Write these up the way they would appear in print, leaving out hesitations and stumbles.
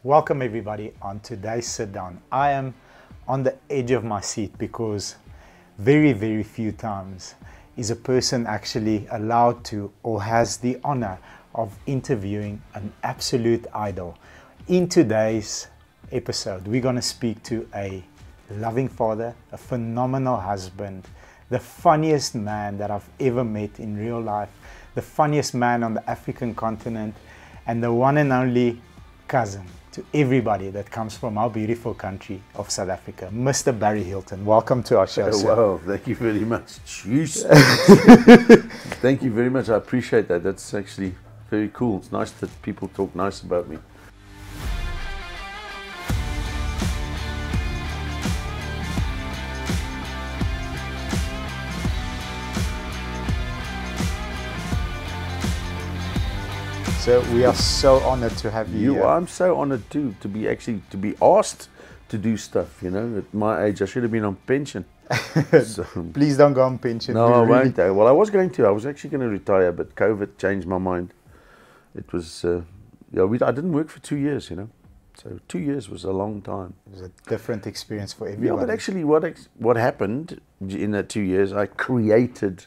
Welcome everybody on today's sit down. I am on the edge of my seat because very few times is a person actually allowed to or has the honor of interviewing an absolute idol. In today's episode, we're going to speak to a loving father, a phenomenal husband, the funniest man that I've ever met in real life, the funniest man on the African continent, and the one and only cousin to everybody that comes from our beautiful country of South Africa, Mr. Barry Hilton. Welcome to our show, sir. Wow, thank you very much. Jeez. Thank you very much. I appreciate that. That's actually very cool. It's nice that people talk nice about me. So we are so honored to have you here. I'm so honored too to be asked to do stuff. You know, at my age, I should have been on pension. So, please don't go on pension. no, I won't. Well, I was going to. I was actually going to retire, but COVID changed my mind. It was, I didn't work for 2 years. You know, so 2 years was a long time. It was a different experience for everyone. Yeah, but actually, what happened in that 2 years, I created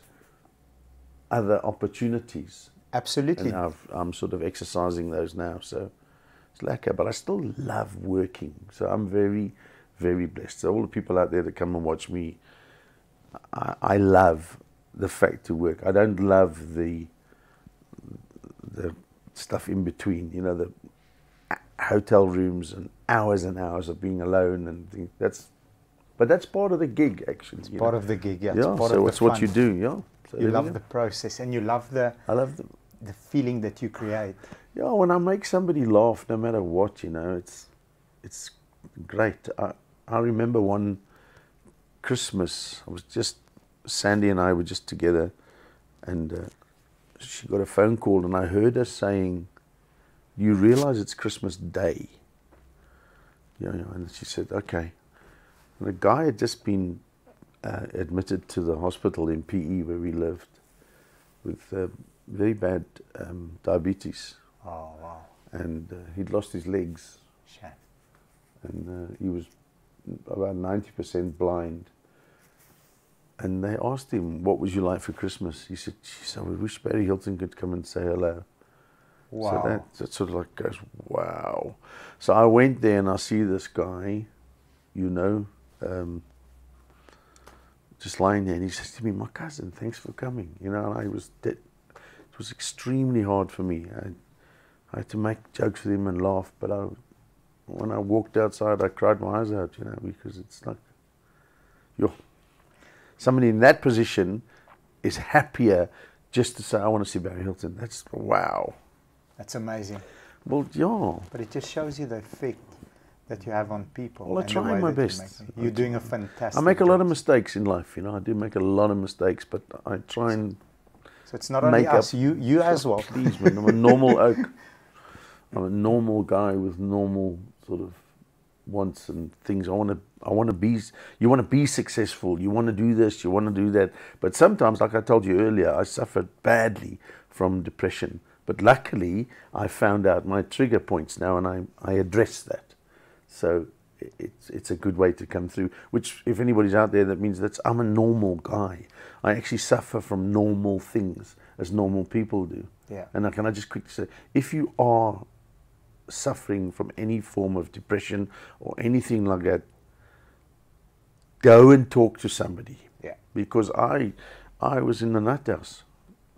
other opportunities. Absolutely. And I'm sort of exercising those now, so it's lacquer, but I still love working. So I'm very blessed. So all the people out there that come and watch me, I love the fact to work. I don't love the stuff in between, you know, the hotel rooms and hours of being alone and things. But that's part of the gig, actually. It's part of the gig, yeah. Yeah, it's so it's what you do, yeah. So you love the process and you love the feeling that you create. Yeah, when I make somebody laugh, no matter what, you know, it's great. I remember one Christmas, Sandy and I were just together, and she got a phone call, and I heard her saying, "You realize it's Christmas Day?" Yeah, and she said, "Okay." And the guy had just been admitted to the hospital in PE where we lived with very bad diabetes. Oh, wow. And he'd lost his legs. Shame. And he was about 90% blind. And they asked him, "What would you like for Christmas?" He said, "Geez, I wish Barry Hilton could come and say hello." Wow. So that sort of like goes, wow. So I went there and I see this guy, you know, just lying there, and he says to me, "My cousin, thanks for coming." You know, and it was extremely hard for me. I had to make jokes with him and laugh, but when I walked outside, I cried my eyes out, you know, because it's like, somebody in that position is happier just to say, "I want to see Barry Hilton." That's wow. That's amazing. Well, yeah. But it just shows you the effect that you have on people. Well, I try my best. You're doing a fantastic I make a lot of job. mistakes in life, you know. I do make a lot of mistakes, but I try and So it's not only make us, up. you as well. Please, man, I'm a normal oak. I'm a normal guy with normal sort of wants and things. I want to be. You want to be successful. You want to do this. You want to do that. But sometimes, like I told you earlier, I suffered badly from depression. But luckily, I found out my trigger points now, and I address that. So it's a good way to come through. Which, if anybody's out there, that means I'm a normal guy. I actually suffer from normal things as normal people do. Yeah. And can I just quickly say, if you are suffering from any form of depression or anything like that, go and talk to somebody. Yeah. Because I was in the nut house.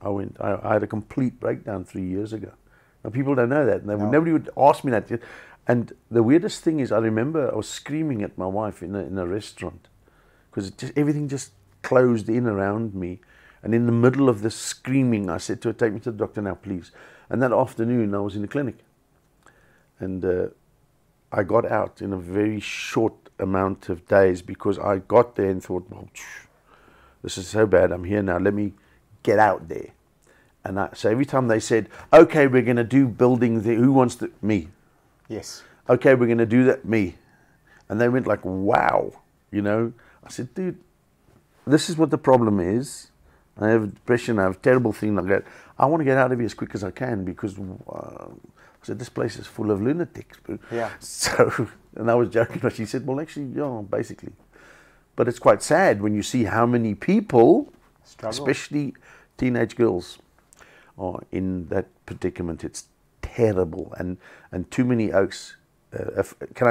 I had a complete breakdown 3 years ago. Now people don't know that. Nobody would ask me that. And the weirdest thing is, I remember I was screaming at my wife in a restaurant because everything just closed in around me. And in the middle of this screaming, I said to her, "Take me to the doctor now, please." And that afternoon, I was in the clinic. And I got out in a very short amount of days because I got there and thought, "Well, this is so bad. I'm here now. Let me get out there." And so every time they said, "Okay, we're going to do building, who wants to?" Me. Yes. "Okay, we're going to do that." Me. And they went like, "Wow." You know, I said, "Dude, this is what the problem is. I have depression, I have a terrible thing like that. I want to get out of here as quick as I can because I said, this place is full of lunatics. Yeah. So, and I was joking, but she said, well, actually, yeah, basically. But it's quite sad when you see how many people, Struggle. especially teenage girls, are in that predicament. It's terrible, and too many oaks. Can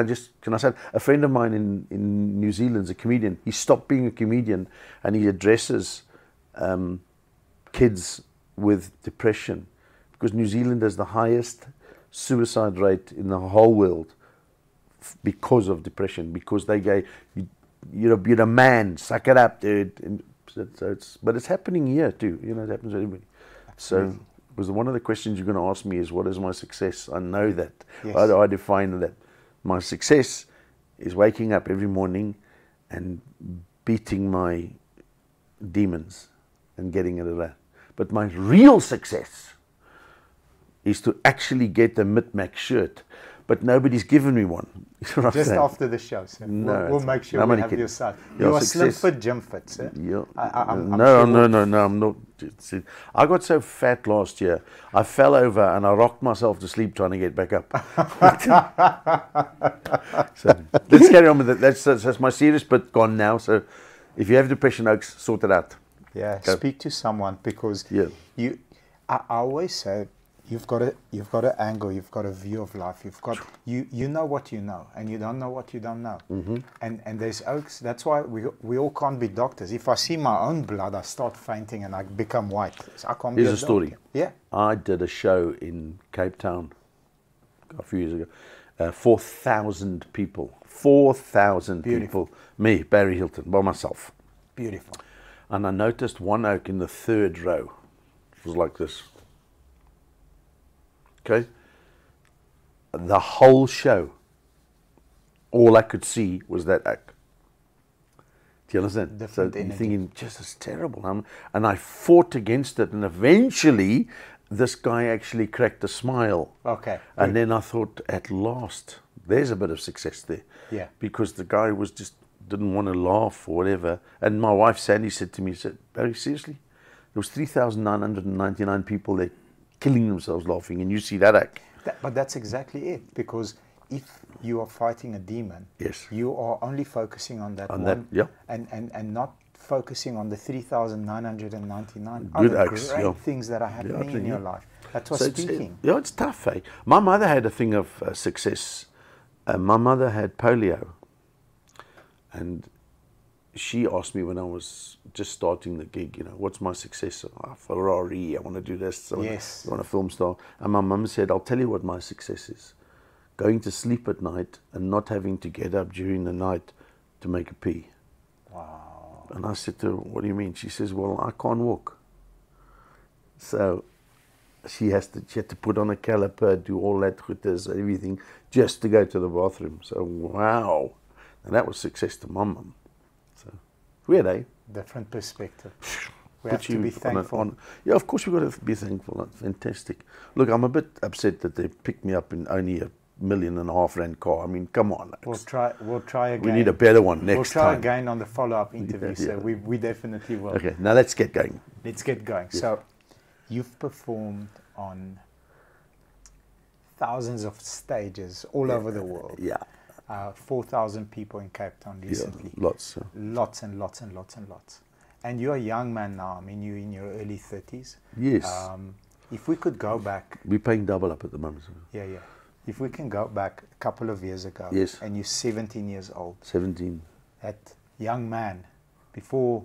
I say, a friend of mine in New Zealand's a comedian. He stopped being a comedian, and he addresses kids with depression, because New Zealand has the highest suicide rate in the whole world because of depression. Because they go, you're a man, suck it up, dude. And so but it's happening here too. You know, it happens to everybody. Absolutely. So, because one of the questions you're going to ask me is, what is my success? I know that. Yes. How do I define that? My success is waking up every morning and beating my demons and getting rid of that. But my real success is to actually get a Mitmac shirt. But nobody's given me one. Just after the show, sir. No, we'll make sure we have your side. Your You are success. Slim Fit, Gym Fit, sir. Yeah. I'm No, sure no, I'm not. See, I got so fat last year, I fell over and I rocked myself to sleep trying to get back up. So let's carry on with it. That's my serious bit gone now. So if you have depression, Oaks, sort it out. Yeah, Go. speak to someone, because Yeah. I always say you've got an angle, you've got a view of life, you know what you know, and you don't know what you don't know. Mm-hmm. And there's Oaks. That's why we all can't be doctors. If I see my own blood, I start fainting and I become white. So I can't be Here's a story. doctor. Yeah. I did a show in Cape Town a few years ago. 4,000 people. 4,000 Beautiful. people. Me, Barry Hilton, by myself. Beautiful. And I noticed one oak in the third row. It was like this. Okay? The whole show, all I could see was that oak. Do you understand? Different So you're energy. thinking, just it's terrible. And I fought against it, and eventually this guy actually cracked a smile. Okay. And then I thought, at last, there's a bit of success there. Yeah. Because the guy was just didn't want to laugh or whatever. And my wife Sandy said to me, said, Barry, seriously? There was 3,999 people there killing themselves laughing, and you see that act. But that's exactly it, because if you are fighting a demon, Yes. you are only focusing on that On one, that, yeah. and not focusing on the 3,999 Good other acts, great yeah. things that are happening in absolutely. your life. That's what So speaking. it's tough, eh? My mother had a thing of success. My mother had polio, and she asked me when I was just starting the gig, you know, what's my success? Oh, Ferrari, I want to do this. Yes. I want a film star. And my mum said, I'll tell you what my success is. Going to sleep at night and not having to get up during the night to make a pee. Wow. And I said to her, what do you mean? She says, well, I can't walk. So she had to put on a caliper, do all that goodness, everything, just to go to the bathroom. So, wow. And that was success to my mum. So, weird, eh? Different perspective. We Put have to you be on a- thankful. on- yeah, of course we've got to be thankful. That's fantastic. Look, I'm a bit upset that they picked me up in only $1.5 million rand car. I mean, come on. We'll try again. We need a better one next We'll try time. again on the follow-up interview, Yeah, so yeah. we definitely will. Okay, now let's get going. Let's get going. So, you've performed on thousands of stages all over the world. Yeah, 4,000 people in Cape Town yeah, recently. lots. Lots and lots and lots and lots. And you're a young man now. I mean, you're in your early 30s. Yes, If we could go back, we're paying double up at the moment. So yeah. If we can go back a couple of years ago, Yes. and you're 17 years old, 17. that young man, before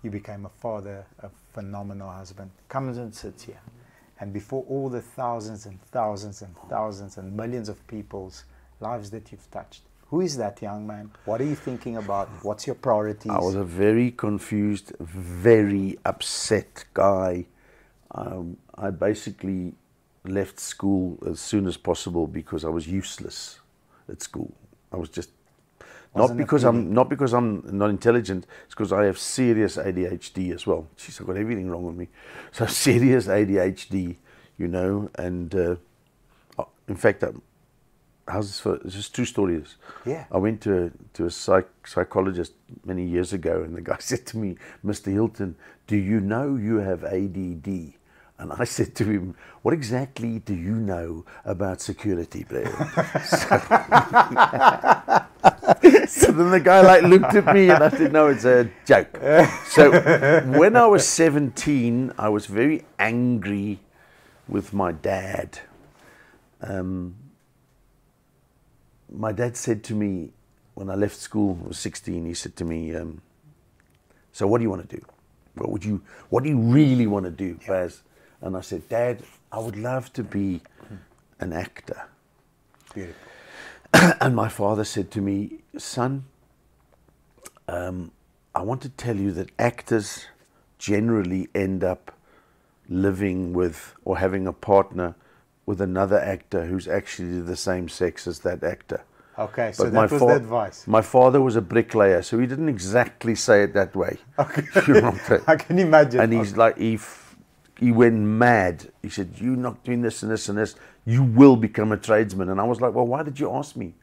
you became a father, a phenomenal husband, comes and sits here. And before all the thousands and thousands and thousands and millions of people's lives that you've touched, who is that young man? What are you thinking about? What's your priorities? I was a very confused, very upset guy. I basically left school as soon as possible because I was useless at school. I was just Wasn't not because appealing. I'm not intelligent. It's because I have serious ADHD as well. Jeez, I've got everything wrong with me. So serious ADHD, you know. And in fact, how's this for? It's just true stories. Yeah. I went to a psychologist many years ago, and the guy said to me, Mr. Hilton, do you know you have ADD? And I said to him, what exactly do you know about security, Blair? So then the guy like looked at me and I said, no, it's a joke. So when I was 17, I was very angry with my dad. My dad said to me, when I left school, I was 16, he said to me, so what do you want to do? What do you really want to do, Baz? And I said, Dad, I would love to be an actor. Beautiful. And my father said to me, son, I want to tell you that actors generally end up living with or having a partner with another actor who's actually the same sex as that actor. Okay, so that was the advice. My father was a bricklayer, so he didn't exactly say it that way. Okay. You know what I'm saying? I can imagine. And he's like, he went mad. He said, you're not doing this and this and this. You will become a tradesman. And I was like, well, why did you ask me?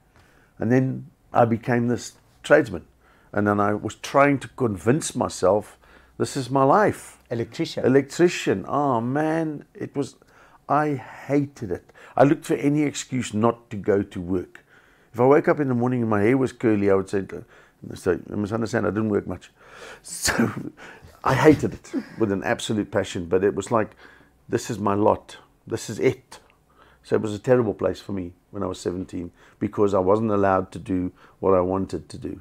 And then I became this tradesman. And then I was trying to convince myself, this is my life. Electrician. Electrician. Oh, man, I hated it. I looked for any excuse not to go to work. If I woke up in the morning and my hair was curly, I would say, so you must understand, I didn't work much. So I hated it with an absolute passion, but it was like, this is my lot. This is it. So it was a terrible place for me when I was 17 because I wasn't allowed to do what I wanted to do,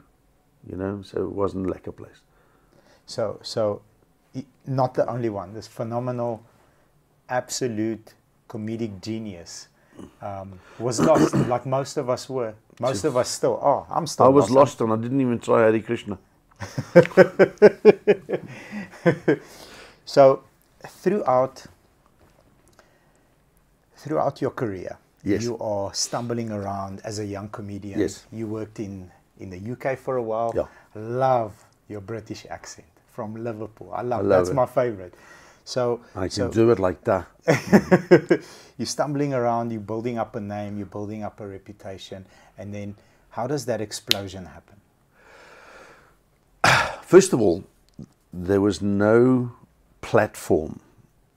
you know, so it wasn't like a place. So not the only one, this phenomenal, absolute comedic genius was lost, like most of us were. Most of us still are. I'm still I was lost and I didn't even try Hare Krishna. So throughout your career, yes, you are stumbling around as a young comedian. Yes. You worked in the UK for a while. Yeah. Love your British accent from Liverpool. I love it. My favorite. So I can do it like that. You're stumbling around, you're building up a name, you're building up a reputation, and then how does that explosion happen? First of all, there was no platform.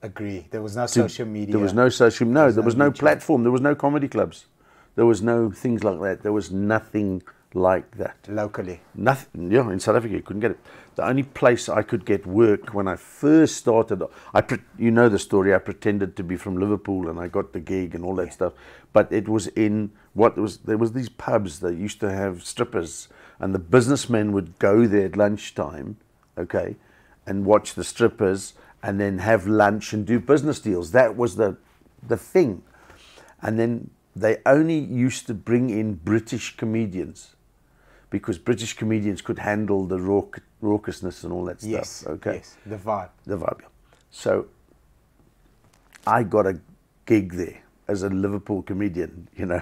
Agree. There was no social media. There was no social. No, there was no YouTube. platform. There was no comedy clubs. There was no things like that. There was nothing like that. Locally. Nothing. Yeah, in South Africa, you couldn't get it. The only place I could get work when I first started, you know the story. I pretended to be from Liverpool and I got the gig and all that stuff. But it was there was these pubs that used to have strippers, and the businessmen would go there at lunchtime, okay, and watch the strippers, and then have lunch and do business deals. That was the thing. And then they only used to bring in British comedians because British comedians could handle the raucousness and all that Yes, stuff. Okay. yes, the vibe. The vibe. Yeah. So I got a gig there as a Liverpool comedian, you know,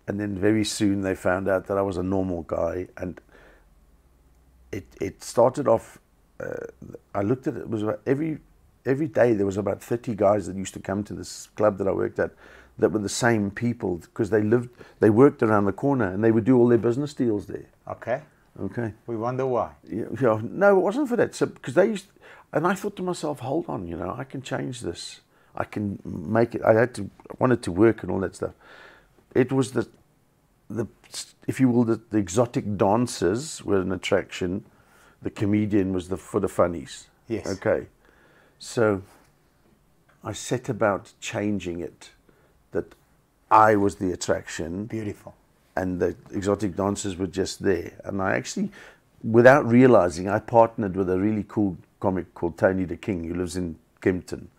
and then very soon they found out that I was a normal guy, and it started off. I looked at it. It was about every day there was about 30 guys that used to come to this club that I worked at that were the same people because they worked around the corner and they would do all their business deals there. Okay. Okay. We wonder why. Yeah, no, it wasn't for that. So because they used, and I thought to myself, hold on, you know, I can change this. I can make it. I wanted to work and all that stuff. It was the if you will, the exotic dancers were an attraction. The comedian was for the funnies. Yes. Okay. So I set about changing it, that I was the attraction. Beautiful. And the exotic dancers were just there. And I actually, without realizing, I partnered with a really cool comic called Tony the King, who lives in Kempton.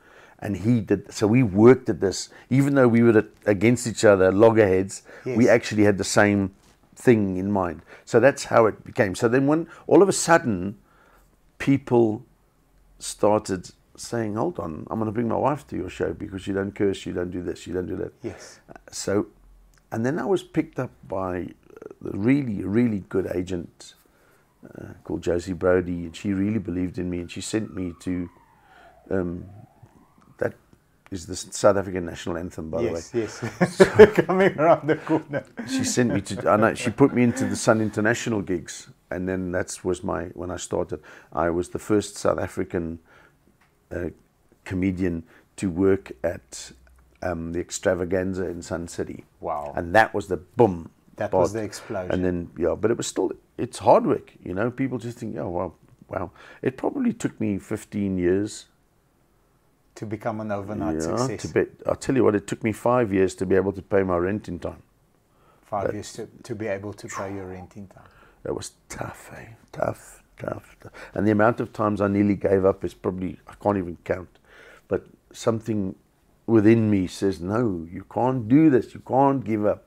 And he did, so we worked at this, even though we were against each other, loggerheads, yes, we actually had the same thing in mind. So that's how it became. So then when all of a sudden people started saying, hold on, I'm going to bring my wife to your show because you don't curse, you don't do this, you don't do that. Yes. So, and then I was picked up by a really, really good agent called Josie Brody, and she really believed in me, and she sent me to, that is the South African national anthem, by the way. Yes, yes. Coming around the corner. She sent me to, she put me into the Sun International gigs, and then when I started. I was the first South African comedian to work at the Extravaganza in Sun City. Wow. And that was the boom. That was the explosion. And then, yeah, but it was still, it's hard work, you know. People just think, oh, wow. It probably took me 15 years. To become an overnight success. I'll tell you what, it took me 5 years to be able to pay my rent in time. 5 years to be able to pay your rent in time. That was tough, eh? Tough. And the amount of times I nearly gave up is probably, I can't even count. But something within me says, no, you can't do this. You can't give up.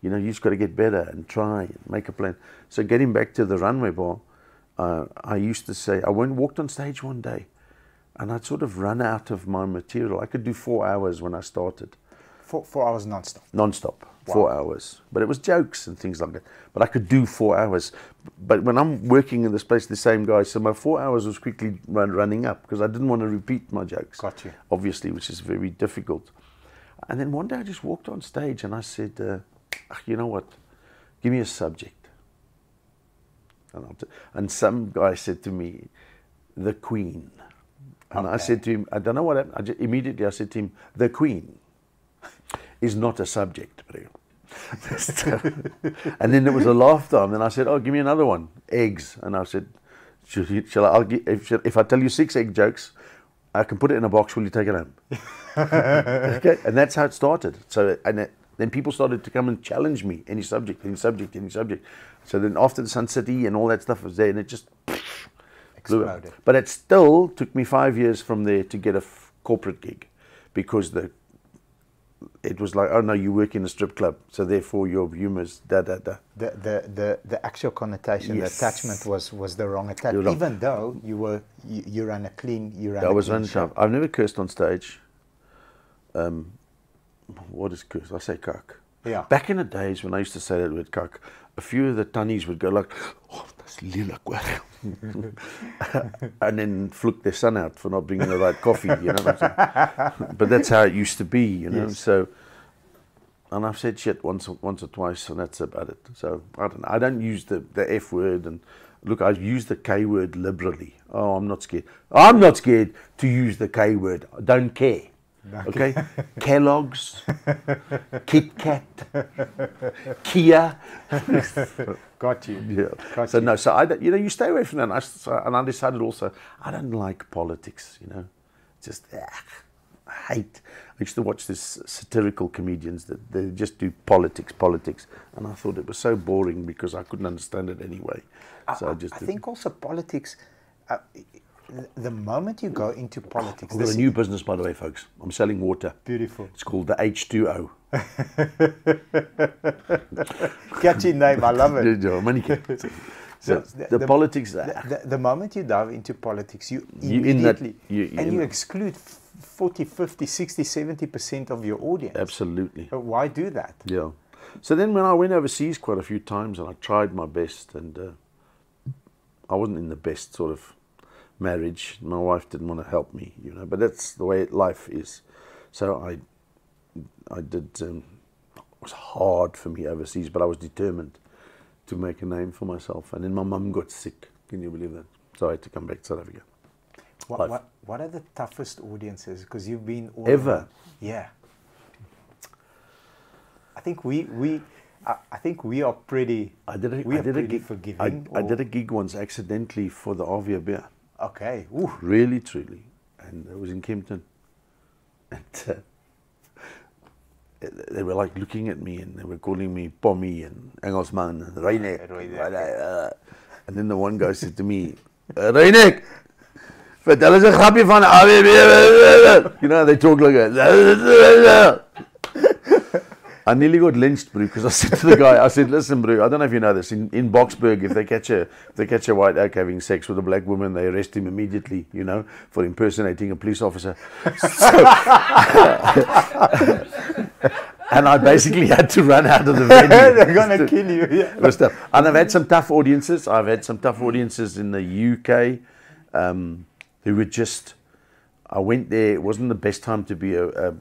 You know, you just got to get better and try and make a plan. So getting back to the Runway Bar, I used to say, I walked on stage one day and I'd sort of run out of my material. I could do 4 hours when I started. 4 hours non-stop? Non-stop, wow. 4 hours. But it was jokes and things like that. But I could do 4 hours. But when I'm working in this place, the same guy, so my 4 hours was quickly running up because I didn't want to repeat my jokes. Got you. Obviously, which is very difficult. And then one day I just walked on stage and I said, you know what, give me a subject. And some guy said to me, the Queen. And okay. I said to him, I don't know what happened. Immediately I said to him, the Queen is not a subject, bro. And then there was a laugh time. And I said, oh, give me another one, eggs. And I said, if I tell you 6 egg jokes, I can put it in a box, will you take it home? Okay, and that's how it started. So, then people started to come and challenge me, any subject. So then after the Sun City and all that stuff was there, and it just exploded. But it still took me 5 years from there to get a corporate gig, because it was like, oh no, you work in a strip club, so therefore your humour's da-da-da. The actual connotation, yes. The attachment was the wrong attachment. Even though you ran a clean, I was running sharp. I've never cursed on stage. What is curse? I say cuck. Yeah. Back in the days when I used to say that word cuck, a few of the tannies would go like, oh, that's lelik weg. And then fluke their son out for not bringing the right coffee, you know what I'm saying? But that's how it used to be, you know. Yes. So, and I've said shit once or twice, and that's about it. So I don't know. I don't use the F word, and look, I use the K word liberally. Oh, I'm not scared. I'm not scared to use the K word. I don't care. Okay, Kellogg's, Kit Kat, Kia. Got you. Yeah. Got so you. no, so I, you know, you stay away from that. And I decided also, I don't like politics. You know, just I hate. I used to watch these satirical comedians that they just do politics, and I thought it was so boring because I couldn't understand it anyway. So I think also politics. The moment you go into politics... I've got a new business, by the way, folks. I'm selling water. Beautiful. It's called the H2O. Catchy name, I love it. So the politics... The moment you dive into politics, you immediately... You exclude 40, 50, 60, 70% of your audience. Absolutely. Why do that? Yeah. So then when I went overseas quite a few times and I tried my best, and I wasn't in the best sort of marriage. My wife didn't want to help me, you know, but that's the way life is. So I did, it was hard for me overseas, but I was determined to make a name for myself. And then my mum got sick. Can you believe that? So I had to come back to South Africa. What are the toughest audiences? Because you've been all ever. Around. Yeah. I think we are pretty. Pretty forgiving. I did a gig once accidentally for the RVA beer. Okay. Ooh. Really, truly. And it was in Kempton. And they were like looking at me and they were calling me Pommy and Engelsman and Reinek. And then the one guy said to me, Reinek, vertel eens 'n grapje van AWB. You know, they talk like that. I nearly got lynched, bro, because I said to the guy, I said, listen, bro, I don't know if you know this, in Boksburg, if they catch a white oak having sex with a black woman, they arrest him immediately, you know, for impersonating a police officer. So, and I basically had to run out of the venue. They're going to kill you. Yeah. And I've had some tough audiences. I've had some tough audiences in the UK who were just, I went there, it wasn't the best time to be a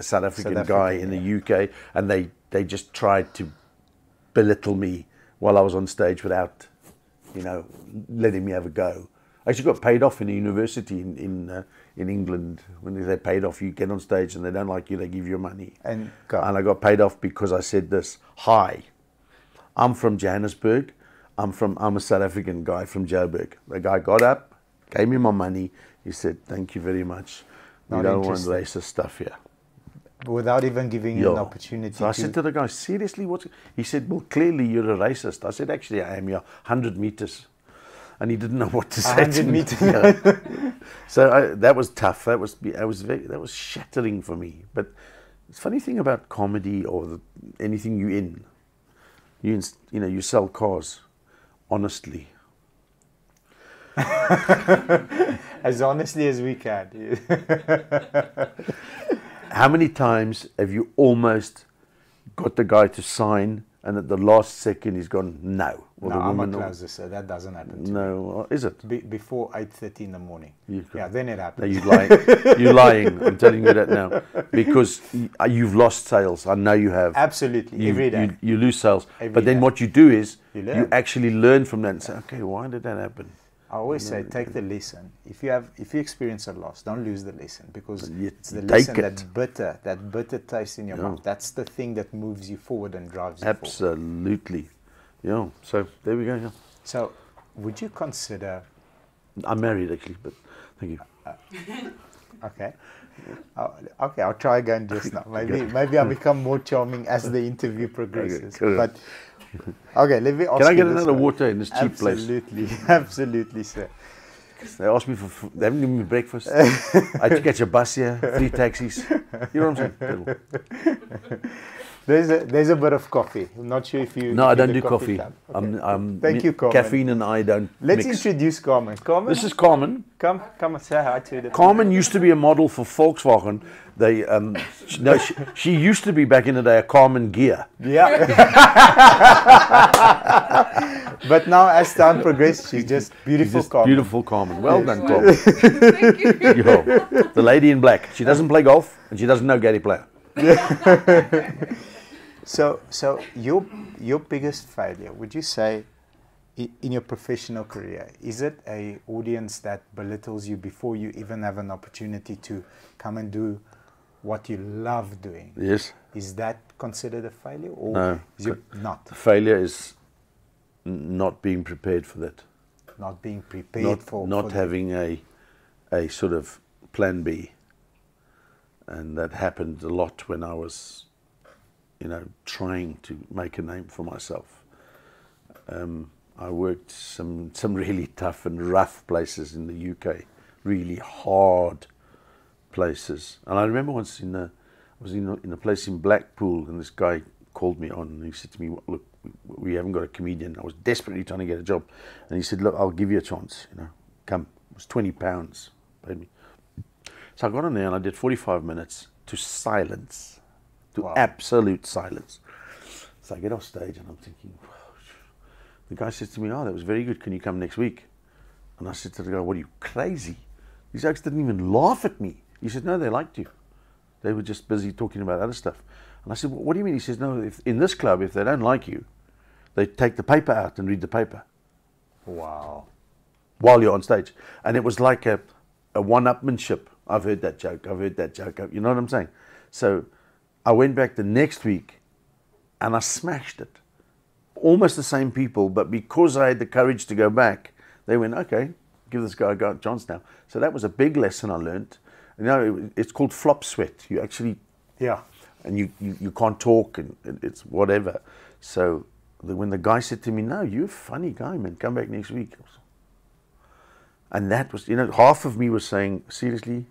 South African guy in the UK, and they just tried to belittle me while I was on stage without, you know, letting me have a go. I actually got paid off in a university in England. When they paid off, you get on stage and they don't like you, they give you money. And I got paid off because I said this: "Hi, I'm from Johannesburg. I'm a South African guy from Joburg." The guy got up, gave me my money. He said, "Thank you very much. We Not don't want interested. racist stuff here." without even giving you an opportunity. So I said to the guy, "Seriously, what?" He said, "Well, clearly you're a racist." I said, "Actually, I am. Yeah, 100 meters." And he didn't know what to say. 100 to me. meters. Yeah. So that was tough. That was shattering for me. But the funny thing about comedy or anything you sell cars honestly. As honestly as we can. How many times have you almost got the guy to sign and at the last second he's gone, no? Or No, the I'm a woman, closer, so that doesn't happen to me. no, is it? Before 8:30 in the morning. You've got- Yeah, then it No, happens. you're lying. You're lying. I'm telling you that now. Because you've lost sales. I know you have. Absolutely, every day. You lose sales. Every but then day. what you do is You you learn. actually learn from that and say, okay, why did that happen? I always say, take the lesson. If you experience a loss, don't lose the lesson, because You it's the take lesson, it. that bitter taste in your Yeah. mouth. That's the thing that moves you forward and drives you forward. Absolutely. Yeah. So there we go. Yeah. So, would you consider? I'm married actually, but thank you. Okay. Okay, I'll try again just now. Maybe I'll become more charming as the interview progresses. cool. But okay, let me ask Can I you get this another one. water in this cheap place? Absolutely, absolutely, sir. They asked me for. They haven't given me breakfast. I had to catch a bus here, 3 taxis. You know what I'm saying? There's a bit of coffee. I'm not sure if you. No, I if you're don't the do coffee. type. Okay. Thank Thank you, Carmen. Caffeine and I don't Let's mix. introduce Carmen. Carmen, This is Carmen. come and say hi to the. Carmen used to be a model for Volkswagen. They, she used to be back in the day a Carmen Gear. Yeah. But now, as time progresses, she's just beautiful, Just Carmen. beautiful Carmen. Well done, Carmen. Thank you. Yo, the lady in black. She doesn't play golf and she doesn't know Gary Player. So your biggest failure, would you say, in your professional career, is it a audience that belittles you before you even have an opportunity to come and do what you love doing? Yes. Is that considered a failure, or No. is it not? The failure is not being prepared for that. Not being prepared for Not the- having a sort of plan B. And that happened a lot when I was, trying to make a name for myself. I worked some really tough and rough places in the UK, really hard places. And I remember once I was in a place in Blackpool, and this guy called me on, and he said to me, "Look, we haven't got a comedian." I was desperately trying to get a job, and he said, "Look, I'll give you a chance. Come." It was £20, paid me. So I got on there and I did 45 minutes to silence, to Wow. absolute silence. So I get off stage and I'm thinking, the guy says to me, "Oh, that was very good. Can you come next week?" And I said to the guy, "What are you, crazy? These folks didn't even laugh at me." He said, "No, they liked you. They were just busy talking about other stuff." And I said, "What do you mean?" He says, "No, in this club, if they don't like you, they take the paper out and read the paper Wow. while you're on stage." And it was like a one-upmanship. I've heard that joke. You know what I'm saying? So I went back the next week and I smashed it. Almost the same people, but because I had the courage to go back, they went, "Okay, give this guy a chance now." So that was a big lesson I learned. It's called flop sweat. You actually, Yeah. and you can't talk, and it's whatever. So when the guy said to me, "No, you're a funny guy, man, come back next week." And that was, half of me was saying, "Seriously,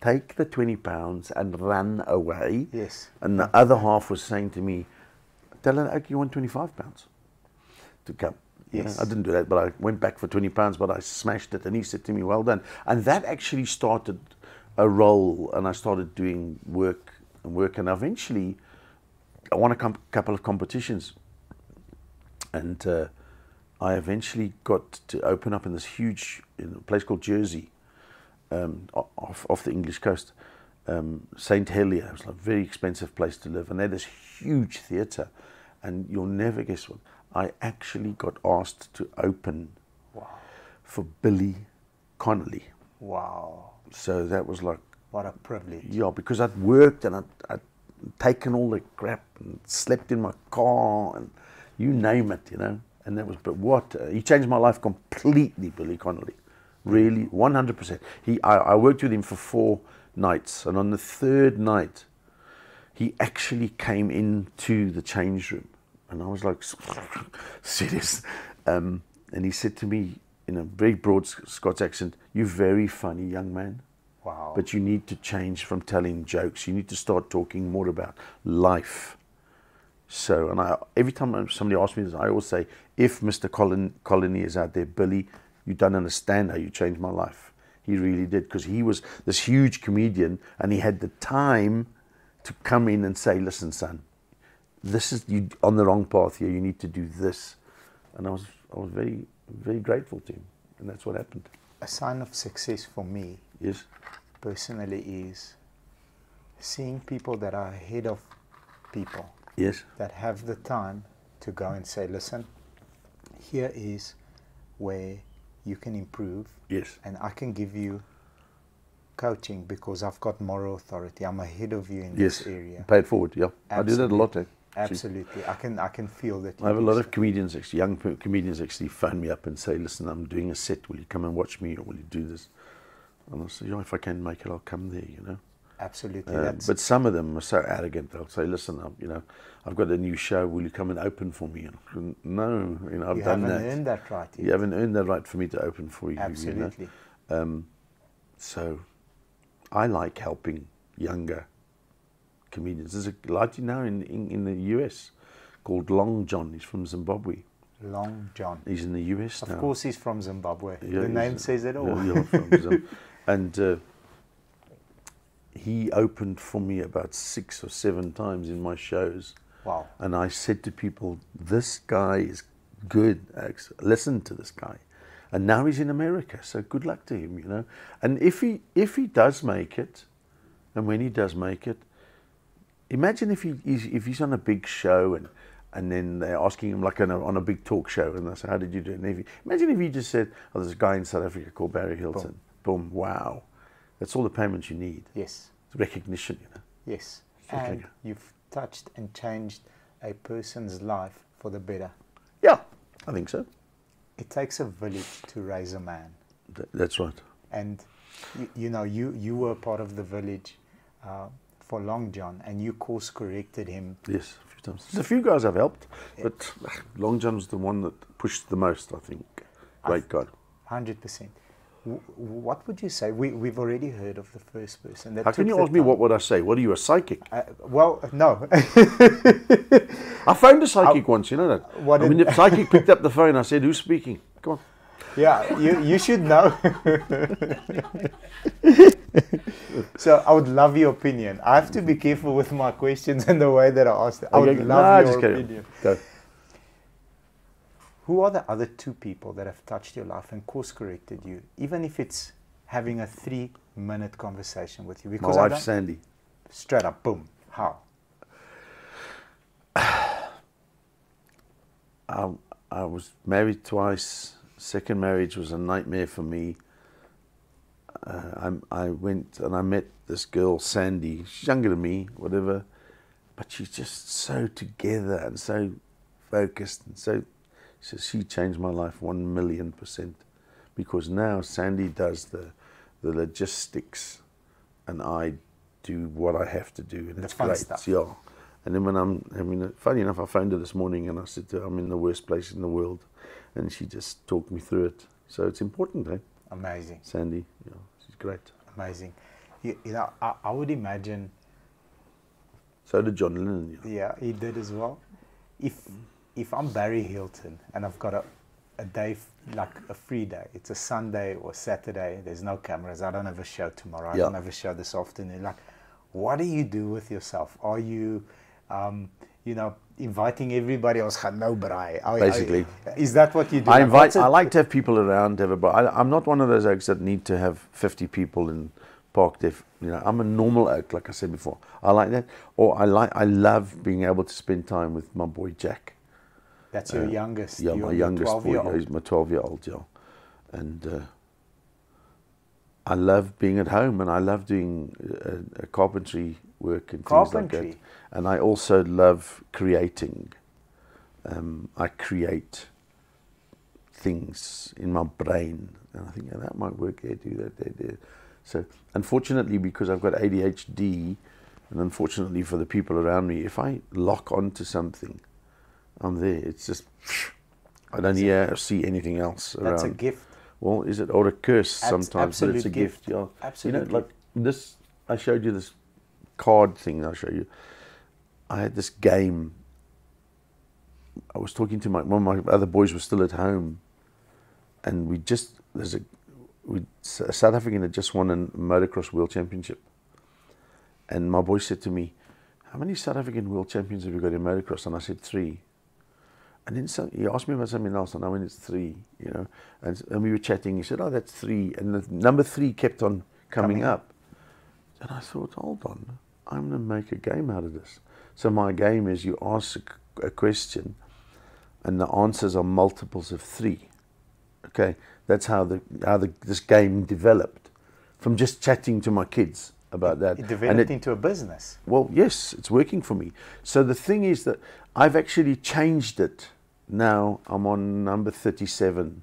take the £20 and run away." Yes. And the other half was saying to me, "Tell her, okay, you want £25 to come." Yes. I didn't do that, but I went back for £20, but I smashed it. And he said to me, "Well done." And that actually started a role, and I started doing work. And eventually, I won a couple of competitions. And I eventually got to open up in this huge, in a place called Jersey, off the English coast, St. Helier. It was a very expensive place to live, and they had this huge theatre. And you'll never guess what, I actually got asked to open for Billy Connolly. Wow. So that was like, What a privilege. yeah, because I'd worked and I'd taken all the crap and slept in my car and you name it, you know. And that was, but what, he changed my life completely, Billy Connolly. Really, 100%. I worked with him for 4 nights, and on the 3rd night, he actually came into the change room. And I was like, serious. And he said to me in a very broad Scots accent, "You're very funny, young man. Wow. But you need to change from telling jokes. You need to start talking more about life." So, and every time somebody asks me this, I always say, if Mr. Colony is out there, Billy, you don't understand how you changed my life. He really did, because he was this huge comedian and he had the time to come in and say, "Listen, son, this is you on the wrong path here. You need to do this." And I was very, very grateful to him, and that's what happened. A sign of success for me, Yes. personally, is seeing people that are ahead of people, Yes. that have the time to go and say, "Listen, here is where you can improve, Yes. and I can give you coaching because I've got moral authority. I'm ahead of you in Yes. this area." Pay it forward. Yeah. I do that a lot. Absolutely. I can feel that. I have a you lot do of comedians, actually, young comedians, actually phone me up and say, "Listen, I'm doing a set. Will you come and watch me, or will you do this?" And I say, "Yeah, if I can make it, I'll come there." You know. Absolutely. But some of them are so arrogant. They'll say, "Listen, I've got a new show. Will you come and open for me?" And no, I've you done haven't that. earned that right yet. You haven't earned that right for me to open for you. Absolutely. You know? So I like helping younger comedians. There's a lady now in the US called Long John. He's from Zimbabwe. Long John. He's in the US now. Of course he's from Zimbabwe. Yeah, the name he's- says it all. Yeah, from and he opened for me about 6 or 7 times in my shows. Wow. And I said to people, "This guy is good, Alex. Listen to this guy." And now he's in America, so good luck to him, you know. And if he does make it, and when he does make it, imagine if he's on a big show and then they're asking him like on a big talk show, and they say, "How did you do it?" And imagine if he just said, "Oh, there's a guy in South Africa called Barry Hilton." Boom. Wow. That's all the payment you need. Yes. It's recognition, you know. Yes. Okay. And you've touched and changed a person's life for the better. Yeah, I think so. It takes a village to raise a man. That's right. And you were part of the village for Long John, and you course corrected him. Yes, a few times. There's a few guys I've helped, but Long John's the one that pushed the most, I think. Great guy. 100%. What would you say? We've already heard of the first person. That How can took you the ask me time. what would I say? What are you, a psychic? Well, no. I phoned a psychic once, you know that? What When did- the psychic picked up the phone, I said, "Who's speaking? Come on." Yeah, you should know. So I would love your opinion. I have to be careful with my questions and the way that I ask them. I would love your opinion. Go. Who are the other 2 people that have touched your life and course corrected you, even if it's having a 3-minute conversation with you? My Because wife, Sandy. straight up, boom. How? I was married twice. Second marriage was a nightmare for me. I went and I met this girl, Sandy. She's younger than me, whatever, but she's just so together and so focused, and so she changed my life 1,000,000%, because now Sandy does the logistics and I do what I have to do, and The it's fun great. stuff. Yeah. And then when funny enough, I phoned her this morning and I said to her, "I'm in the worst place in the world," and she just talked me through it. So it's important, eh? Amazing. Sandy, yeah, she's great. Amazing. You know, I would imagine, So did John Lennon. Yeah. yeah, he did as well. If I'm Barry Hilton and I've got a day, like a free day, it's a Sunday or Saturday, there's no cameras, I don't have a show tomorrow, I Yeah. don't have a show this afternoon, like, what do you do with yourself? Are you, inviting everybody else? No, braai. Basically. Is that what you do? I Like, invite. what's it- I like to have people around. I'm not one of those oaks that need to have 50 people in park. I'm a normal oak, like I said before. I like that. Or I love being able to spend time with my boy Jack. That's your youngest. Yeah, your my youngest boy. 12-year-old. He's my 12-year-old. Yeah, and I love being at home, and I love doing carpentry work and things like that. Carpentry. And I also love creating. I create things in my brain, and I think, yeah, that might work there, do that there. So unfortunately, because I've got ADHD, and unfortunately for the people around me, if I lock onto something, I'm there. It's just, I don't hear or see anything else around. That's a gift. Well, is it, or a curse sometimes, but it's a gift. Yeah. Absolute you know, like this, I showed you this card thing. I'll show you. I had this game. I was talking to one of my other boys was still at home, and a South African had just won a motocross world championship, and my boy said to me, "How many South African world champions have you got in motocross?" And I said 3. And then he asked me about something else, and I went, "It's 3, you know." And we were chatting. He said, "Oh, that's 3," and the number 3 kept on coming up. And I thought, hold on, I'm going to make a game out of this. So my game is you ask a question, and the answers are multiples of 3. Okay, that's how this game developed, from just chatting to my kids about that. It developed into a business. Well, yes, it's working for me. So the thing is that I've actually changed it. Now I'm on number 37,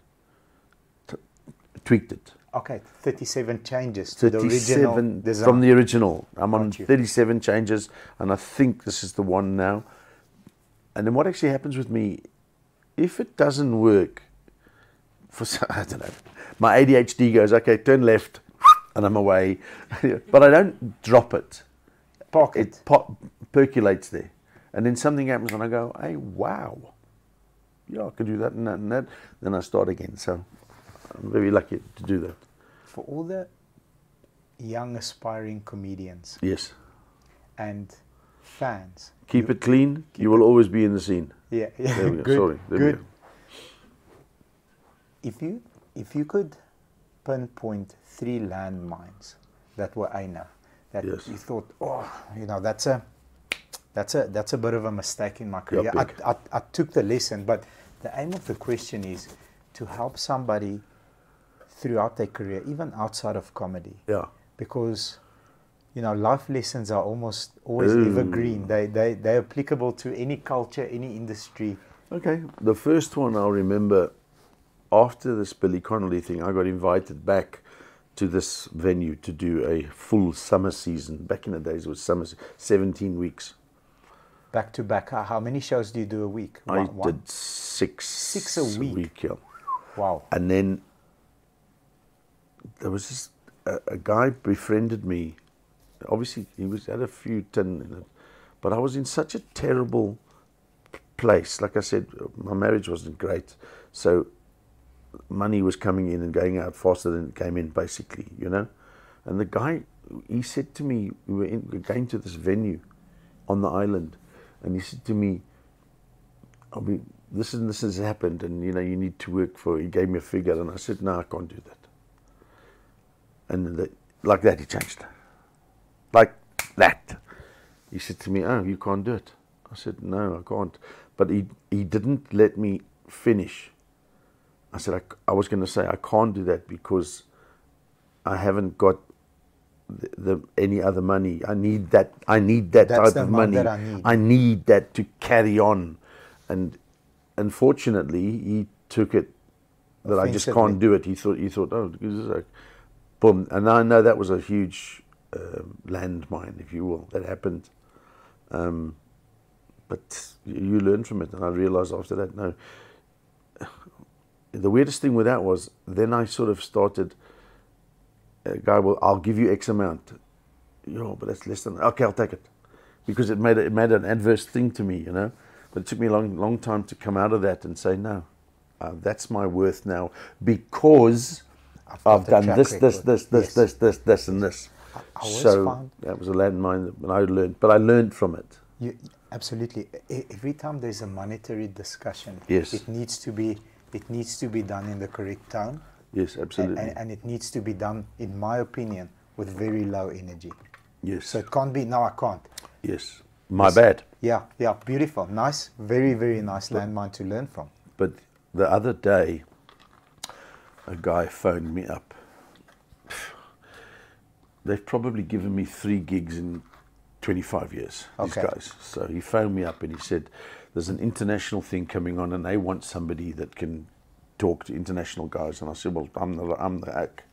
tweaked it. Okay, 37 changes to the original design. From the original. I'm on Got you. 37 changes, and I think this is the one now. And then what actually happens with me, if it doesn't work, I don't know, my ADHD goes, okay, turn left, and I'm away. But I don't drop it. Park it. It percolates there. And then something happens, and I go, hey, wow. Yeah, I could do that and that and that. Then I start again. So I'm very lucky to do that. For all the young aspiring comedians Yes. and fans. Keep it clean. You will always be in the scene. Yeah, There we go. good, Sorry. There we good. go. If you could pinpoint 3 landmines that were I know that Yes. you thought, oh, you know, that's a bit of a mistake in my career. big. I took the lesson, but the aim of the question is to help somebody throughout their career, even outside of comedy. Yeah. Because, you know, life lessons are almost always evergreen. They're applicable to any culture, any industry. Okay. The first one I'll remember, after this Billy Connolly thing, I got invited back to this venue to do a full summer season. Back in the days, it was 17 weeks. Back to back. How many shows do you do a week? I One? did 6. 6 a week? Yeah. Wow. And then there was this, a guy befriended me. Obviously, he had a few tin in it, but I was in such a terrible place. Like I said, my marriage wasn't great, so money was coming in and going out faster than it came in, basically, you know. And the guy, he said to me, we were going to this venue on the island, and he said to me, this and this has happened, and you know, you need to work for. He gave me a figure, and I said, no, I can't do that. And like that, he changed. Like that, he said to me, oh, you can't do it. I said, no, I can't. But he didn't let me finish. I said, I was going to say, I can't do that because I haven't got any other money. I need that That's type the of amount money. that I need. I need that to carry on. And unfortunately, he took it that I just Offensively. can't do it. He thought, oh, this is like, boom. And I know that was a huge landmine, if you will, that happened. But you learn from it. And I realized after that, no. The weirdest thing with that was, then I sort of started, a guy, well, I'll give you X amount. Yo, but that's less than, okay, I'll take it. Because it made an adverse thing to me, you know. But it took me a long time to come out of that and say, no, that's my worth now, because I've done this, and this. I always So found that was a landmine that I learned, but I learned from it. absolutely. Every time there's a monetary discussion, Yes. it needs to be done in the correct tone. Yes, absolutely. And it needs to be done, in my opinion, with very low energy. Yes. So it can't be, no, I can't. Yes. My bad. Yeah, beautiful. Nice, very, very nice landmine to learn from. But the other day, a guy phoned me up. they've probably given me 3 gigs in 25 years, these Okay. guys. So he phoned me up and he said, there's an international thing coming on and they want somebody that can talk to international guys. And I said, well, I'm the hack.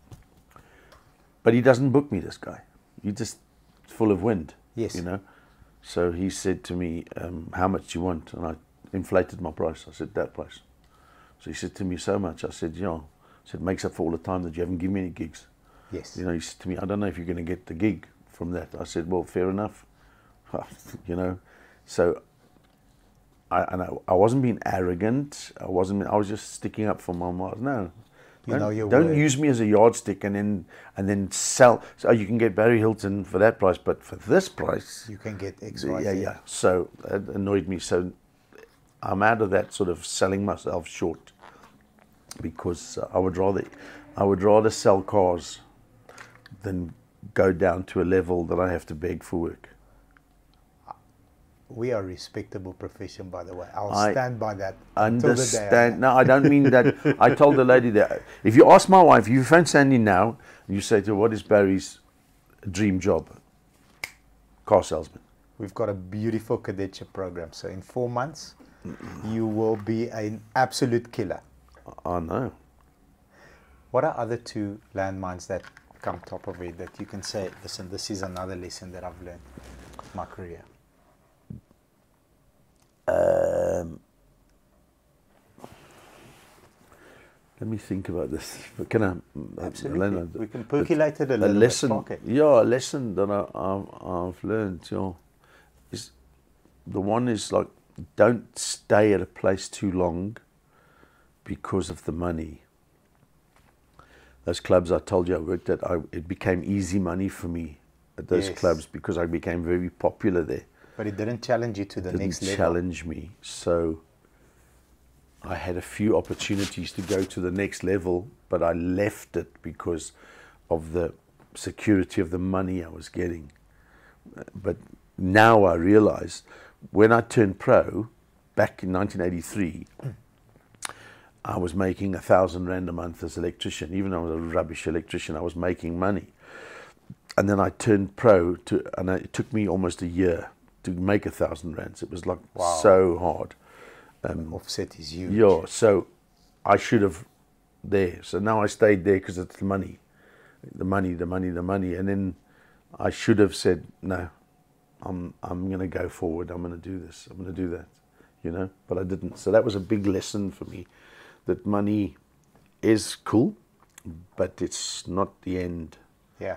But he doesn't book me, this guy. He's just full of wind, Yes. you know. So he said to me, how much do you want? And I inflated my price. I said, that price. So he said to me, so much. I said, yeah. I said, makes up for all the time that you haven't given me any gigs. Yes. You know, he said to me, I don't know if you're going to get the gig from that. I said, well, fair enough. You know, so I wasn't being arrogant. I was just sticking up for my mark. No, don't use me as a yardstick and then sell. So you can get Barry Hilton for that price, but for this price, you can get X, Y, yeah, Z. yeah. So that annoyed me. So I'm out of that sort of selling myself short, because I would rather sell cars than go down to a level that I have to beg for work. We are a respectable profession, by the way. I'll stand by that. Understand? No, I don't mean that. I told the lady that if you ask my wife, if you phone Sandy now, and you say to her, what is Barry's dream job? Car salesman. We've got a beautiful cadetship program. So in 4 months, you will be an absolute killer. I know. What are other 2 landmines that come top of it that you can say, listen, this is another lesson that I've learned in my career? Let me think about this. Can I? Absolutely. We can percolate it a little bit. Yeah, a lesson that I've learned, is the one is like, don't stay at a place too long because of the money. Those clubs I told you I worked at, it became easy money for me at those clubs because I became very popular there. But it didn't challenge you to the next level. It didn't challenge me. So I had a few opportunities to go to the next level, but I left it because of the security of the money I was getting. But now I realize, when I turned pro back in 1983, I was making 1,000 rand a month as electrician. Even though I was a rubbish electrician, I was making money. And then I turned pro, and it took me almost a year to make 1,000 rands. It was like so hard. Offset is huge. Yeah, so I should have there. So now I stayed there because it's the money. And then I should have said, no, I'm going to go forward. I'm going to do this. I'm going to do that, but I didn't. So that was a big lesson for me, that money is cool, but it's not the end. Yeah.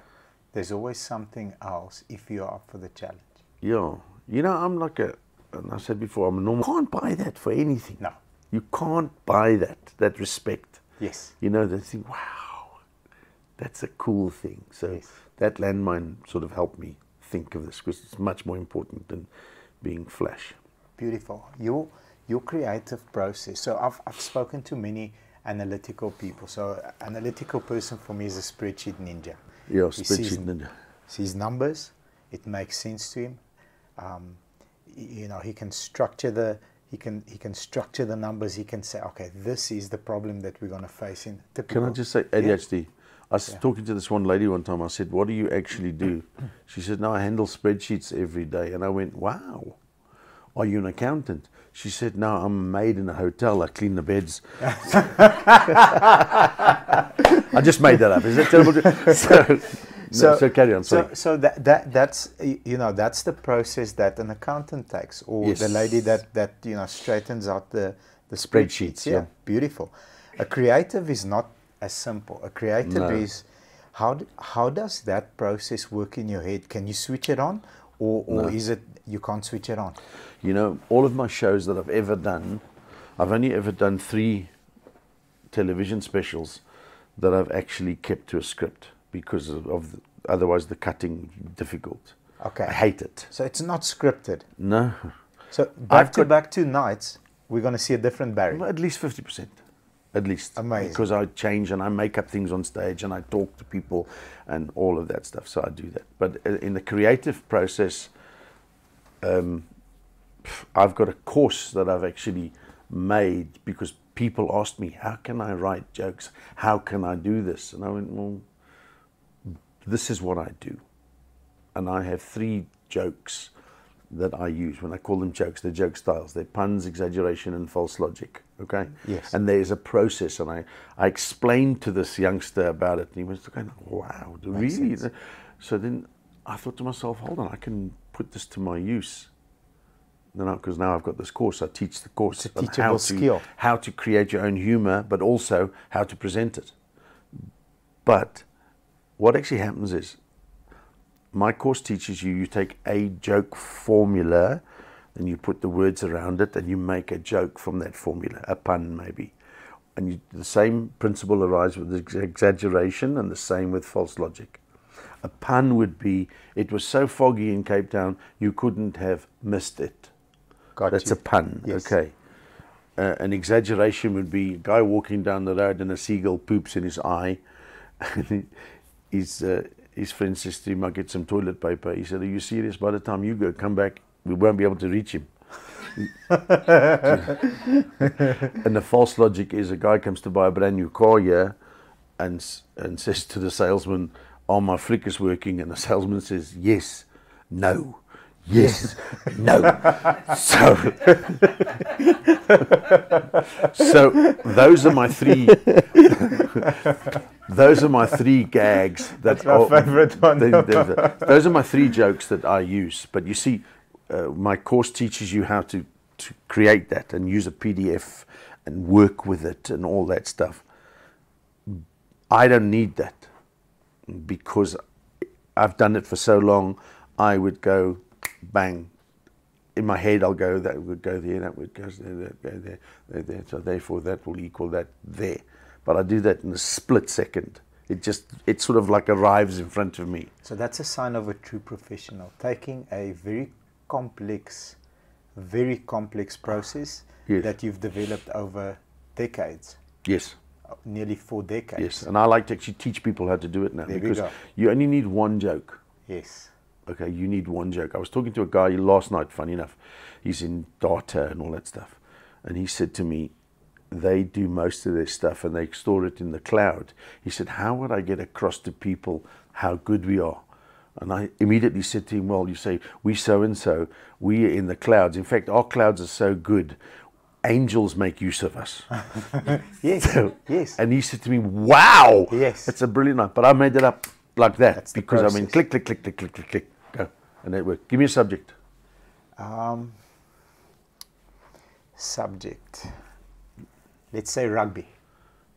There's always something else if you're up for the challenge. Yeah. I'm like and I said before, I'm a normal. You can't buy that for anything. No. You can't buy that respect. Yes. They think, wow, that's a cool thing. So that landmine sort of helped me think of this, because it's much more important than being flash. Beautiful. Your creative process. So I've spoken to many analytical people. So analytical person for me is a spreadsheet ninja. Yeah, spreadsheet ninja. Sees numbers. It makes sense to him. He can structure the numbers. He can say, okay, this is the problem that we're going to face in. Can I just say ADHD? Yeah. I was talking to this one lady one time. I said, what do you actually do? She said, no, I handle spreadsheets every day. And I went, wow, are you an accountant? She said, no, I'm a maid in a hotel. I clean the beds. I just made that up. Is that terrible? So carry on. Sorry. So that's that's the process that an accountant takes, or the lady that straightens out the spreadsheets. Yeah, beautiful. A creative is not as simple. A creative is how does that process work in your head? Can you switch it on, or is it you can't switch it on? All of my shows that I've ever done, I've only ever done 3 television specials that I've actually kept to a script, because of otherwise the cutting difficult. Okay. I hate it. So it's not scripted. No. So back to nights, we're going to see a different Barry. Well, at least 50%. At least. Amazing. Because I change and I make up things on stage and I talk to people and all of that stuff. So I do that. But in the creative process, I've got a course that I've actually made, because people asked me, how can I write jokes? How can I do this? And I went, well, this is what I do. And I have 3 jokes that I use. When I call them jokes, they're joke styles. They're puns, exaggeration, and false logic. Okay? Yes. And there's a process. And I explained to this youngster about it. And he was going, wow, really? Sense. So then I thought to myself, hold on, I can put this to my use. Because now I've got this course. I teach the course. It's a teachable skill. How to create your own humor, but also how to present it. But what actually happens is, my course teaches you take a joke formula, and you put the words around it, and you make a joke from that formula, a pun maybe. And the same principle arises with exaggeration, and the same with false logic. A pun would be, it was so foggy in Cape Town, you couldn't have missed it. That's a pun, yes. Okay. An exaggeration would be a guy walking down the road and a seagull poops in his eye. His friend says to him, I'll get some toilet paper. He said, are you serious? By the time you come back, we won't be able to reach him. And the false logic is, a guy comes to buy a brand new car here and says to the salesman, are my flickers working? And the salesman says, yes, no, yes, no. So those are my 3 those are my 3 gags. That's my favorite one. Those are my 3 jokes that I use. But you see, my course teaches you how to create that and use a PDF and work with it and all that stuff. I don't need that, because I've done it for so long. I would go bang. In my head, I'll go, that would go there, that would go there, that go there. So therefore, that will equal that there. But I do that in a split second. It sort of like arrives in front of me. So that's a sign of a true professional, taking a very complex process, yes, that you've developed over decades. Yes. Nearly 4 decades. Yes, and I like to actually teach people how to do it now. There because you only need 1 joke. Yes. Okay, you need 1 joke. I was talking to a guy last night, funny enough. He's in data and all that stuff. And he said to me, they do most of their stuff and they store it in the cloud. He said, how would I get across to people how good we are? And I immediately said to him, well, you say, we so-and-so, we are in the clouds. In fact, our clouds are so good, angels make use of us. Yes, yes. And he said to me, wow, yes, that's a brilliant one. But I made it up like that. That's because I mean, click, click, click, click, click, click, click, go. And it worked. Give me a subject. Subject. Let's say rugby.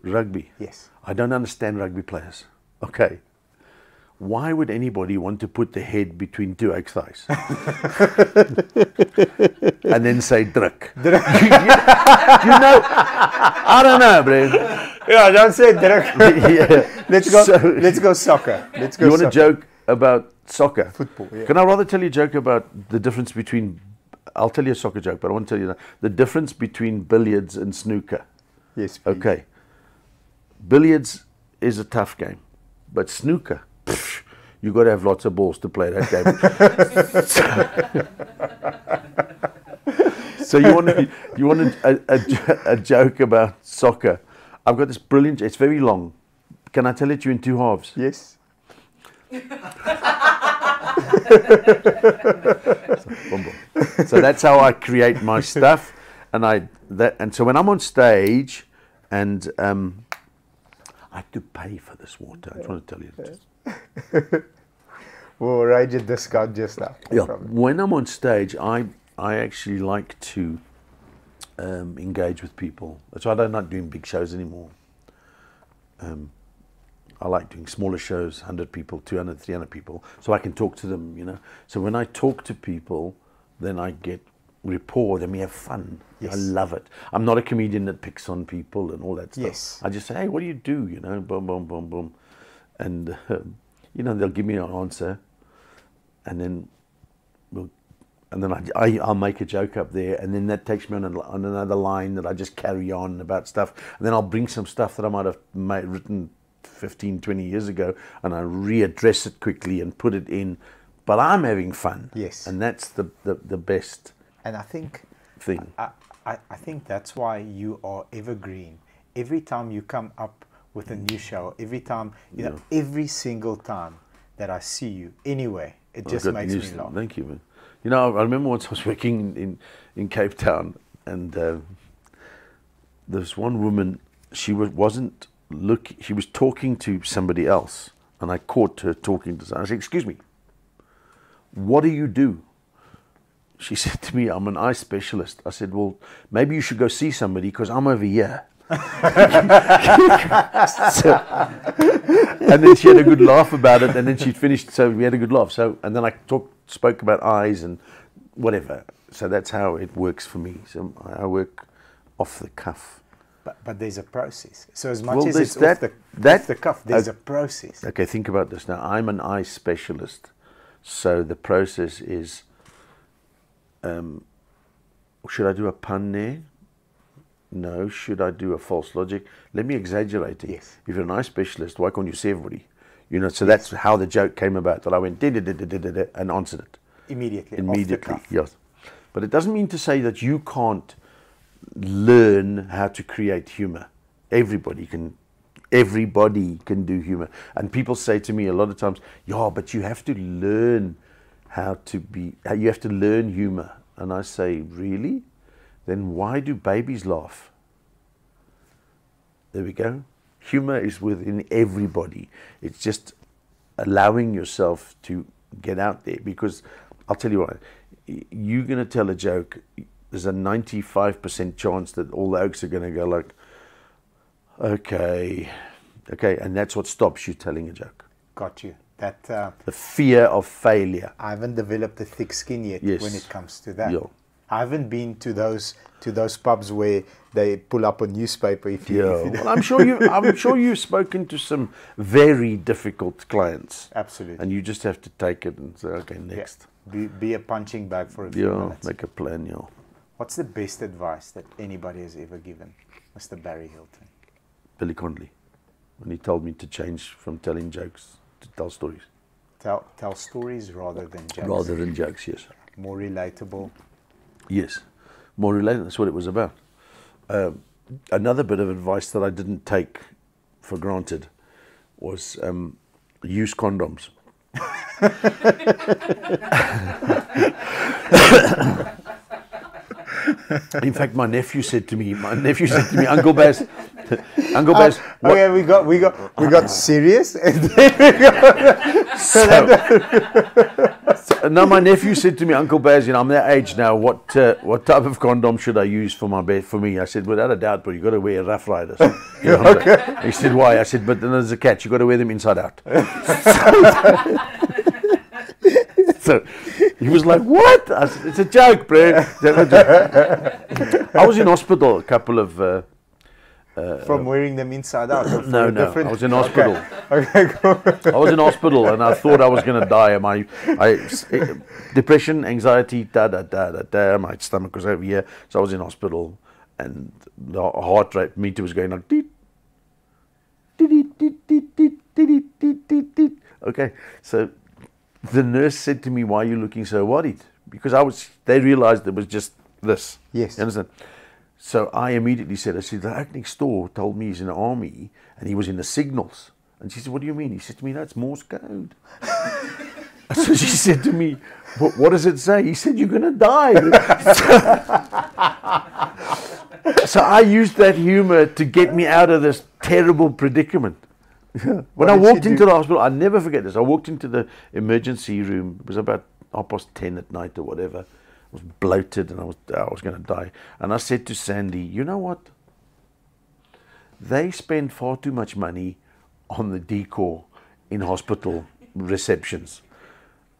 Rugby? Yes. I don't understand rugby players. Okay. Why would anybody want to put the head between 2 oak thighs? And then say druk. you know, I don't know, bro. Yeah, don't say druk. Yeah. Let's go soccer. Let's go. You want a joke about soccer? Football. Yeah. Can I rather tell you a joke about the difference between, I'll tell you a soccer joke, but I want to tell you the difference between billiards and snooker. Yes, please. Okay. Billiards is a tough game, but snooker, you got to have lots of balls to play that game. So you want a joke about soccer? I've got this brilliant. It's very long. Can I tell it to you in 2 halves? Yes. So that's how I create my stuff, and so when I'm on stage, and I have to pay for this water. I just want to tell you. We'll arrange a discount just now. Yeah. When I'm on stage, I actually like to engage with people. So I don't like doing big shows anymore. I like doing smaller shows, 100 people, 200, 300 people, so I can talk to them, you know. So when I talk to people, then I get rapport, then we have fun. Yes. I love it. I'm not a comedian that picks on people and all that stuff. Yes. I just say, hey, what do you do? You know, boom, boom, boom, boom. And, you know, they'll give me an answer, and then I'll make a joke up there, and then that takes me on another line that I just carry on about stuff, and then I'll bring some stuff that I might have written 15, 20 years ago, and I readdress it quickly and put it in, but I'm having fun. Yes. And that's the best. And I think thing. I think that's why you are evergreen. Every time you come up with a new show, every time, you know, every single time, that I see you anyway. It just Good makes me news. laugh. Thank you, man. You know, I remember once I was working in Cape Town, and there's one woman. She was talking to somebody else, and I caught her talking to someone. I said, "Excuse me, what do you do?" She said to me, "I'm an eye specialist." I said, "Well, maybe you should go see somebody because I'm over here." And then she had a good laugh about it, and then she finished. So we had a good laugh. So, and then I spoke about eyes and whatever. So that's how it works for me. So I work off the cuff. But there's a process. So as much Well, as there's it's off the cuff, there's a process. Okay, think about this now. I'm an eye specialist, so the process is. Should I do a pun there? No. Should I do a false logic? Let me exaggerate it. Yes. If you're an eye specialist, why can't you see everybody? You know, so that's how the joke came about. That I went and answered it Immediately. immediately. Off the cuff. Yes, but it doesn't mean to say that you can't learn how to create humor. Everybody can do humor. And people say to me a lot of times, "Yeah, but you have to learn you have to learn humor." And I say, "Really? Then why do babies laugh?" There we go. Humor is within everybody. It's just allowing yourself to get out there. Because I'll tell you what, you're going to tell a joke, there's a 95% chance that all the oaks are going to go like, okay, and that's what stops you telling a joke. Got you. The fear of failure. I haven't developed a thick skin yet Yes. when it comes to that. Yeah. I haven't been to those pubs where they pull up a newspaper if you. Yeah. If you Well, I'm sure you've spoken to some very difficult clients. Absolutely. And you just have to take it and say, okay, next. Yeah. Be a punching bag for a few Yeah, minutes. make a plan, yeah. What's the best advice that anybody has ever given, Mr. Barry Hilton? Billy Connolly, when he told me to change from telling jokes to tell stories. Tell stories rather than jokes. Rather than jokes, yes. More relatable. Yes, more related. That's what it was about. Another bit of advice that I didn't take for granted was use condoms. In fact, my nephew said to me, Uncle Baz, Okay, we got serious, and then we got now my nephew said to me, Uncle Baz, I'm that age now. What type of condom should I use for my bed? For me, I said, without a doubt, but you got to wear Rough Riders. Okay. He said, why? I said, but then there's a catch. You got to wear them inside out. So he was like, what? I said, it's a joke, bro. I was in hospital a couple of. from wearing them inside out. Or No, I was in hospital. Okay, cool. I was in hospital and I thought I was going to die. Depression, anxiety, my stomach was over here. So I was in hospital and the heart rate meter was going like, deet, deet, deet, deet, deet, deet, deet, deet, deet. Okay, so the nurse said to me, why are you looking so worried? Because they realized it was just this. Yes. You understand? So I immediately said, the oak next door told me he's in the army and he was in the signals. And she said, what do you mean? He said to me, that's Morse code. So she said to me, what does it say? He said, you're going to die. So I used that humor to get me out of this terrible predicament. When I walked into the hospital, I'll never forget this. I walked into the emergency room. It was about 10:30 at night or whatever. I was bloated and I was going to die. And I said to Sandy, you know what? They spend far too much money on the decor in hospital receptions.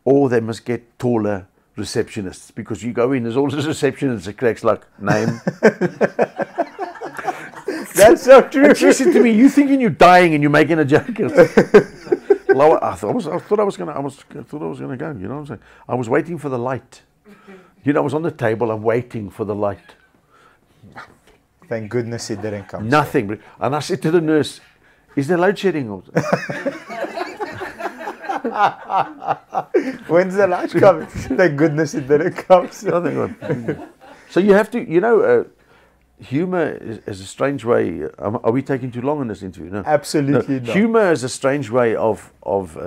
Or they must get taller receptionists, because you go in, there's all this receptionist that cracks like, name. That's so true. And she said to me, you thinking you're dying and you're making a joke? Well, I thought I was gonna go, you know what I'm saying? I was waiting for the light. I was on the table, I'm waiting for the light. Thank goodness it didn't come. Nothing. And I said to the nurse, is there load shedding? When's the light coming? Thank goodness it didn't come. So you have to, humor is a strange way. Are we taking too long in this interview? No. Absolutely not. Humor is a strange way of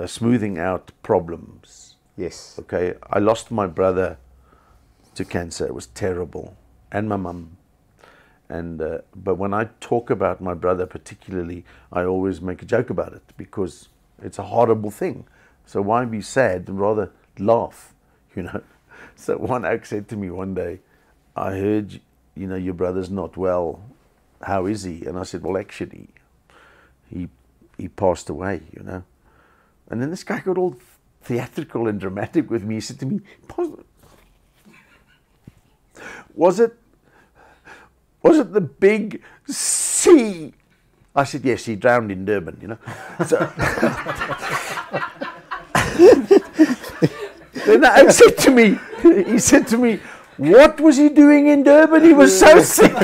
smoothing out problems. Yes. Okay, I lost my brother to cancer. It was terrible, and my mum. And but when I talk about my brother particularly, I always make a joke about it because it's a horrible thing. So why be sad and rather laugh, you know? So one oak said to me one day, I heard, you know, your brother's not well. How is he? And I said, well, actually, he passed away, you know. And then this guy got all theatrical and dramatic with me. He said to me, was it the big sea? I said, yes, he drowned in Durban, you know. So then I said to me, he said to me, what was he doing in Durban? He was so sick.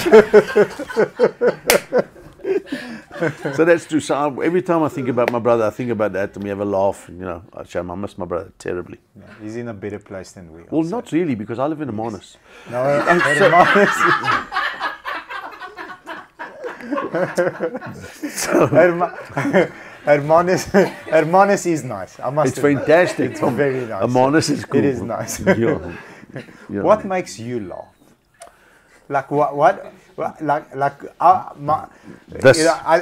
So that's true. So every time I think about my brother, I think about that, and we have a laugh. And, you know, I miss my brother terribly. Yeah, he's in a better place than we are. Well, not really, because I live in Hermanus. No, Hermanus. Hermanus is nice. I must admit. Fantastic. It's very nice. Hermanus is cool. It is nice. Yeah. Yeah. What makes you laugh? Like This you know,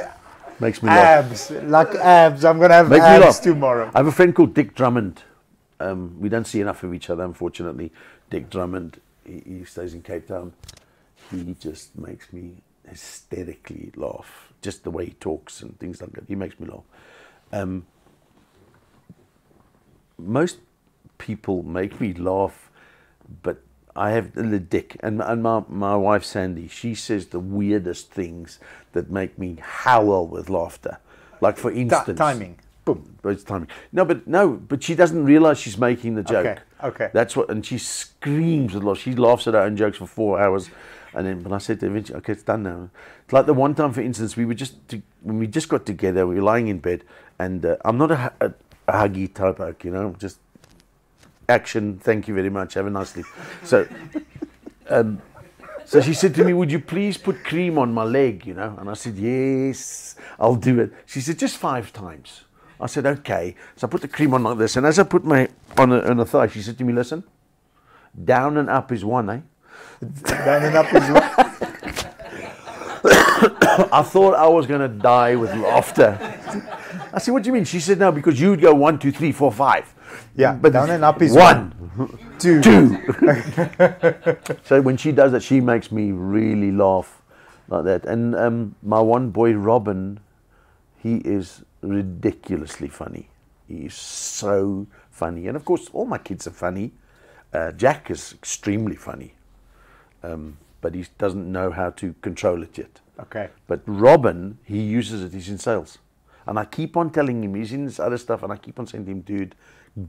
makes me laugh. abs, like abs. I'm gonna have Make me abs laugh. tomorrow. I have a friend called Dick Drummond. We don't see enough of each other, unfortunately. Dick Drummond, he stays in Cape Town. He just makes me hysterically laugh. Just the way he talks and things like that. He makes me laugh. Most people make me laugh, but I have the Dick and my wife Sandy. She says the weirdest things that make me howl with laughter. Like for instance, timing. Boom. But it's timing. But she doesn't realize she's making the joke. Okay. That's what, and she screams with laughter. She laughs at her own jokes for 4 hours, and then when I said to her, okay, it's done now. It's like the one time, for instance, when we just got together, we were lying in bed, and I'm not a huggy type oak, you know, just action. Thank you very much. Have a nice sleep. So, so she said to me, would you please put cream on my leg, you know? And I said, yes, I'll do it. She said, just 5 times. I said, okay. So I put the cream on like this. And as I put my on her thigh, she said to me, listen, down and up is 1, eh? Down and up is 1. I thought I was going to die with laughter. I said, what do you mean? She said, no, because you'd go 1, 2, 3, 4, 5. Yeah, but down and up is 1, 2. 2. So when she does that, she makes me really laugh like that. And my one boy, Robin, he is ridiculously funny. He's so funny. And of course, all my kids are funny. Jack is extremely funny. But he doesn't know how to control it yet. Okay. But Robin, he uses it. He's in sales. And I keep on telling him, he's in this other stuff, and I keep on saying to him, dude,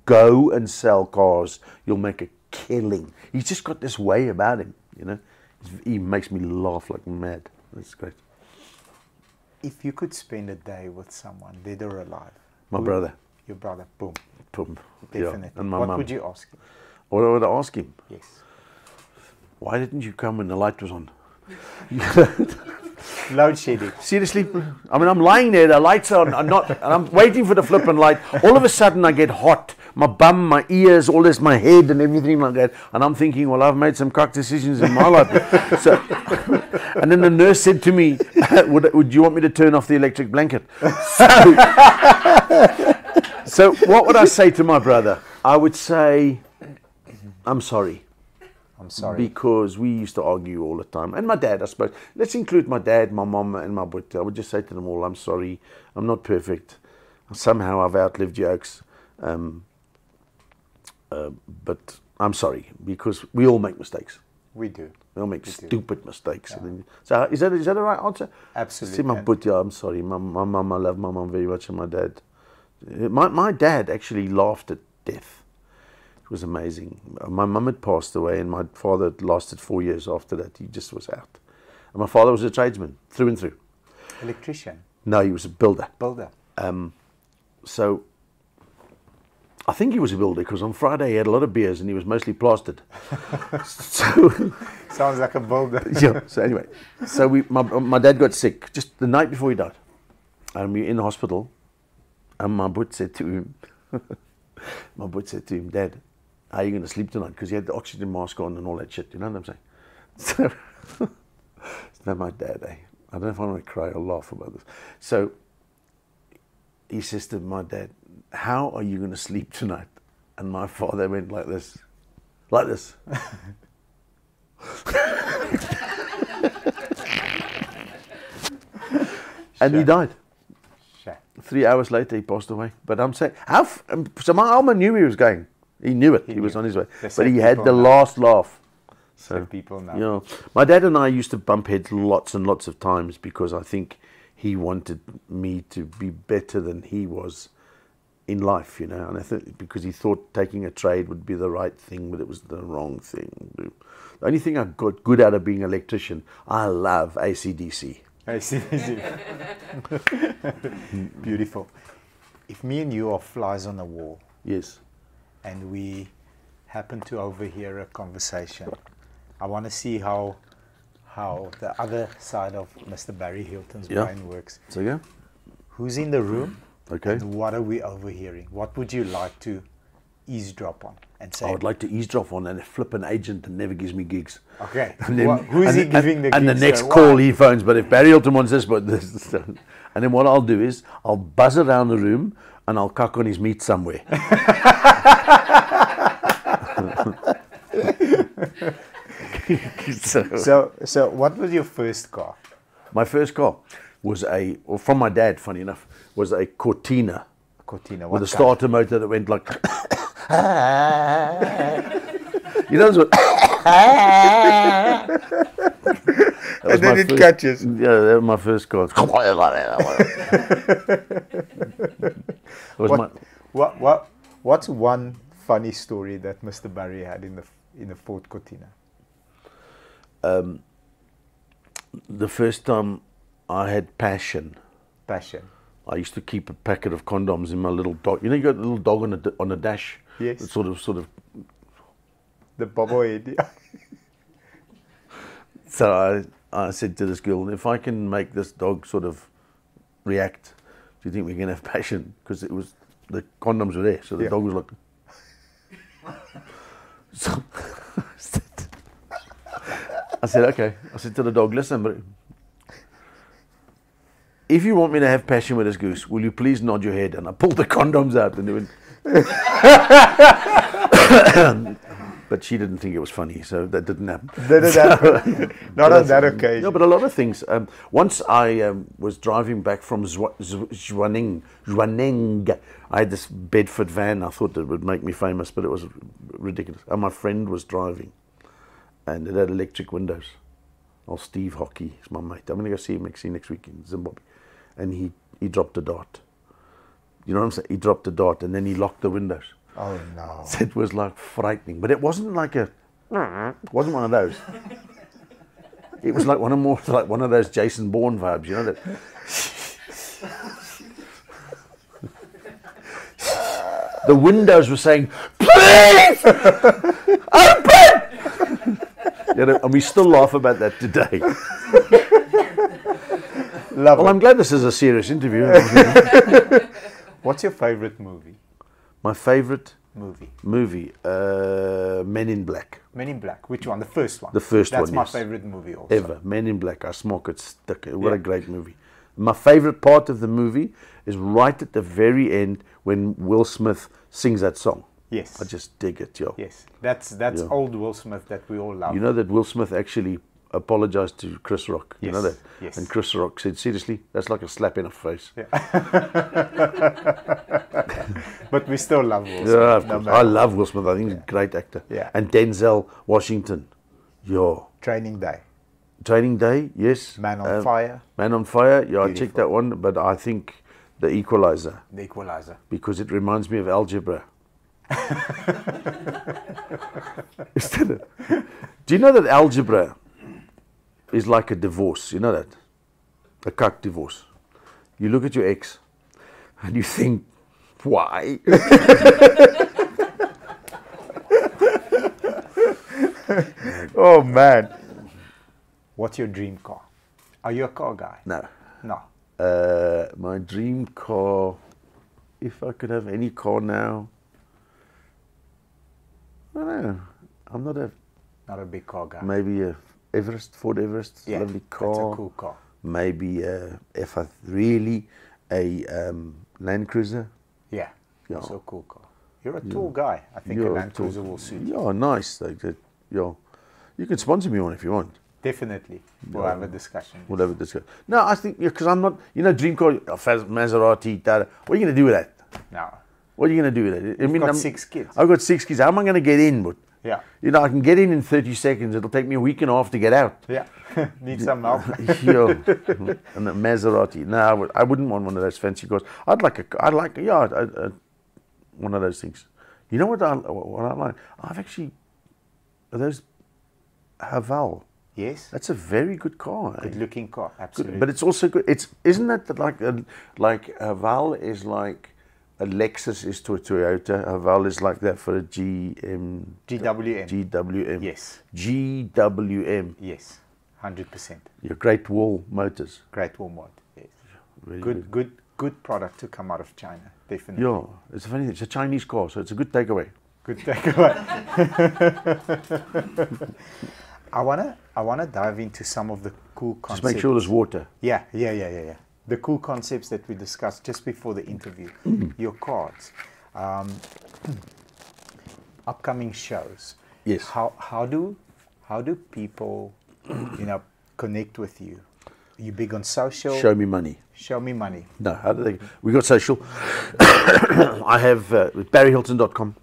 go and sell cars. You'll make a killing. He's just got this way about him, you know. He makes me laugh like mad. That's great. If you could spend a day with someone, dead or alive. My brother. Your brother, boom. Boom. Definitely. Yeah. And my what mum. would you ask him? What would I ask him? Yes. Why didn't you come when the light was on? Load shedding. Seriously? I mean, I'm lying there, the lights are on, and I'm waiting for the flipping light. All of a sudden, I get hot. My bum, my ears, all this, my head, and everything like that. And I'm thinking, well, I've made some cock decisions in my life. So, and then the nurse said to me, would you want me to turn off the electric blanket? So what would I say to my brother? I would say, I'm sorry. I'm sorry. Because we used to argue all the time. And my dad, I suppose. Let's include my dad, my mom, and my brother. I would just say to them all, I'm sorry. I'm not perfect. Somehow I've outlived jokes. But I'm sorry. Because we all make mistakes. We do. We all make stupid mistakes. Yeah. So is that the right answer? Absolutely. See, my but yeah, I'm sorry. My mum, I love my mum very much, and my dad. My dad actually laughed at death. It was amazing. My mum had passed away, and my father lasted 4 years after that. He just was out. And my father was a tradesman, through and through. Electrician? No, he was a builder. Builder. So I think he was a builder because on Friday he had a lot of beers and he was mostly plastered. So Sounds like a builder. yeah. So anyway, so my dad got sick just the night before he died, and we were in the hospital, and my boot said to him, Dad, how are you going to sleep tonight? Because he had the oxygen mask on and all that shit. You know what I'm saying? So it's not my dad. I don't know if I want to cry or laugh about this. So he says to my dad, how are you going to sleep tonight? And my father went like this. And he died. Shit. 3 hours later, he passed away. But I'm saying, so my Alma knew he was going. He knew it. He was on his way. But he had the last laugh. So People know. you know, my dad and I used to bump heads lots and lots of times because I think he wanted me to be better than he was in life, you know, and I think because he thought taking a trade would be the right thing, but it was the wrong thing. The only thing I got good out of being an electrician, I love AC/DC. I see. Beautiful. If me and you are flies on the wall Yes. and we happen to overhear a conversation, I want to see how the other side of Mr. Barry Hilton's Yeah. brain works. So yeah. Who's in the room? Okay. And what are we overhearing? What would you like to eavesdrop on and say? I would like to easdrop on and flip an agent that never gives me gigs. Okay. And then, Who is he giving the and the gigs next to? call he phones, but if Barry Hilton wants this, but this. And then what I'll do is I'll buzz around the room and I'll cuck on his meat somewhere. So what was your first car? My first car was from my dad, funny enough, was a Cortina Cortina. with a What starter motor that went like. You know what? And then it catches. Yeah, that was my first car. It was What's one funny story that Mr. Barry had in the Ford Cortina? the first time I had passion. Passion. I used to keep a packet of condoms in my little dog. You know, you got a little dog on a dash. Yes. That sort of. The bubble head. Yeah. So I said to this girl, if I can make this dog sort of react, do you think we can have passion? Because the condoms were there, so the Yeah. dog was like. So I said, okay. I said to the dog, listen, but if you want me to have passion with this goose, will you please nod your head? And I pulled the condoms out and they went. But she didn't think it was funny, so that didn't happen. Not on that occasion. No, but a lot of things. Once I was driving back from Zwaneng. I had this Bedford van. I thought it would make me famous, but it was ridiculous. And my friend was driving, and it had electric windows. Oh, Steve Hockey is my mate. I'm going to go see him next week in Zimbabwe. And he dropped a dart. You know what I'm saying? He dropped a dart, and then he locked the windows. Oh no! So it was like frightening, but it wasn't like it wasn't one of those. It was like one of those Jason Bourne vibes, you know that. The windows were saying, "Please open!" You know, and we still laugh about that today. Well, I'm glad this is a serious interview. What's your favorite movie? My favorite Movie. Men in Black. Men in Black. Which one? The first one. The first That's one, my yes. favorite movie also. Ever. Men in Black. I smoke it stick. What Yeah. a great movie. My favorite part of the movie is right at the very end when Will Smith sings that song. Yes. I just dig it, yo. Yes. That's Yeah. old Will Smith that we all love. You know that Will Smith actually apologized to Chris Rock. You know Yes, that? yes. And Chris Rock said, seriously, that's like a slap in the face. Yeah. But we still love Will Smith. Yeah, of no course. matter I what. love Will Smith. I think he's a great actor. Yeah. And Denzel Washington. Yo. Training Day. Training Day, yes. Man on Fire. Man on Fire, yeah, I Beautiful. checked that one, but I think The Equalizer, The Equalizer. because it reminds me of algebra. Do you know that algebra is like a divorce? You know that? A cuck divorce. You look at your ex and you think, Why? Oh man. What's your dream car? Are you a car guy? No. No. My dream car, if I could have any car now, I don't know. I'm not Not a big car guy. maybe a Everest, Ford Everest, Yeah, lovely that's car. a cool car. Maybe if I really a Land Cruiser. Yeah. Yeah. Also a cool car. You're a tall guy. I think a Yeah, Land tall. Cruiser will suit you. Yeah, nice. Yeah, you can sponsor me one if you want. Definitely. We'll have a discussion. Whatever this. No, I think because I'm not. Dream car, Maserati. What are you going to do with that? No. What are you going to do with it? You've got 6 kids. I've got 6 kids. How am I going to get in? But Yeah. I can get in 30 seconds. It'll take me a week and a half to get out. Yeah. Need some help. Yeah. And a Maserati. No, I wouldn't want one of those fancy cars. I'd like one of those things. You know what I like? I've actually those Haval. Yes. That's a very good car. Good looking car. Absolutely. But it's also good. Isn't that like Haval is like a Lexus is to a Toyota. Haval is like that for a GWM. GWM. Yes. GWM. Yes. 100%. Your Great Wall Motors. Great Wall Mod. Yes. Really Good product to come out of China. Definitely. Yeah, it's a funny thing. It's a Chinese car, so it's a good takeaway. Good takeaway. I wanna dive into some of the cool concepts. Just make sure there's water. Yeah. The cool concepts that we discussed just before the interview. Your cards, upcoming shows. Yes. How do people, connect with you? Are you big on social? Show me money. Show me money. No, how do they? We got social. I have BarryHilton.com.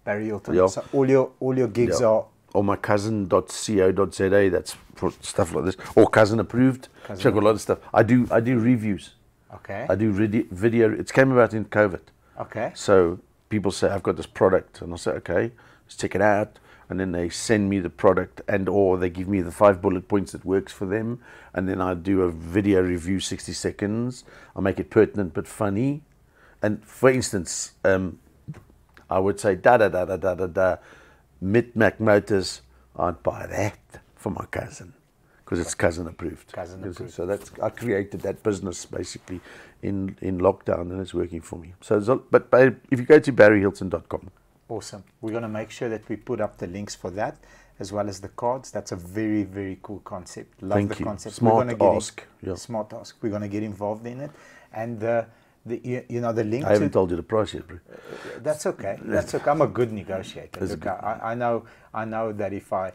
Barry Hilton. Yeah. So all your gigs are. Or my cousin.co.za. That's for stuff like this. Or cousin approved. So I've got a lot of stuff. I do reviews. Okay. I do video. It came about in COVID. Okay. So people say I've got this product, and I say okay, let's check it out. And then they send me the product, or they give me the 5 bullet points that works for them, and then I do a video review, 60 seconds. I make it pertinent but funny. And for instance, I would say Mid-Mac Motors, I'd buy that for my cousin because it's cousin approved. Cousin approved. So I created that business basically in lockdown, and it's working for me. So, but if you go to BarryHilton.com. Awesome. We're going to make sure that we put up the links for that as well as the cards. That's a very, very cool concept. Love Thank the you. concept. Smart ask. Yeah. Smart ask. We're going to get involved in it. And the link. I haven't told you the price yet, bro. That's okay. That's okay. I'm a good negotiator. Look, I know that if I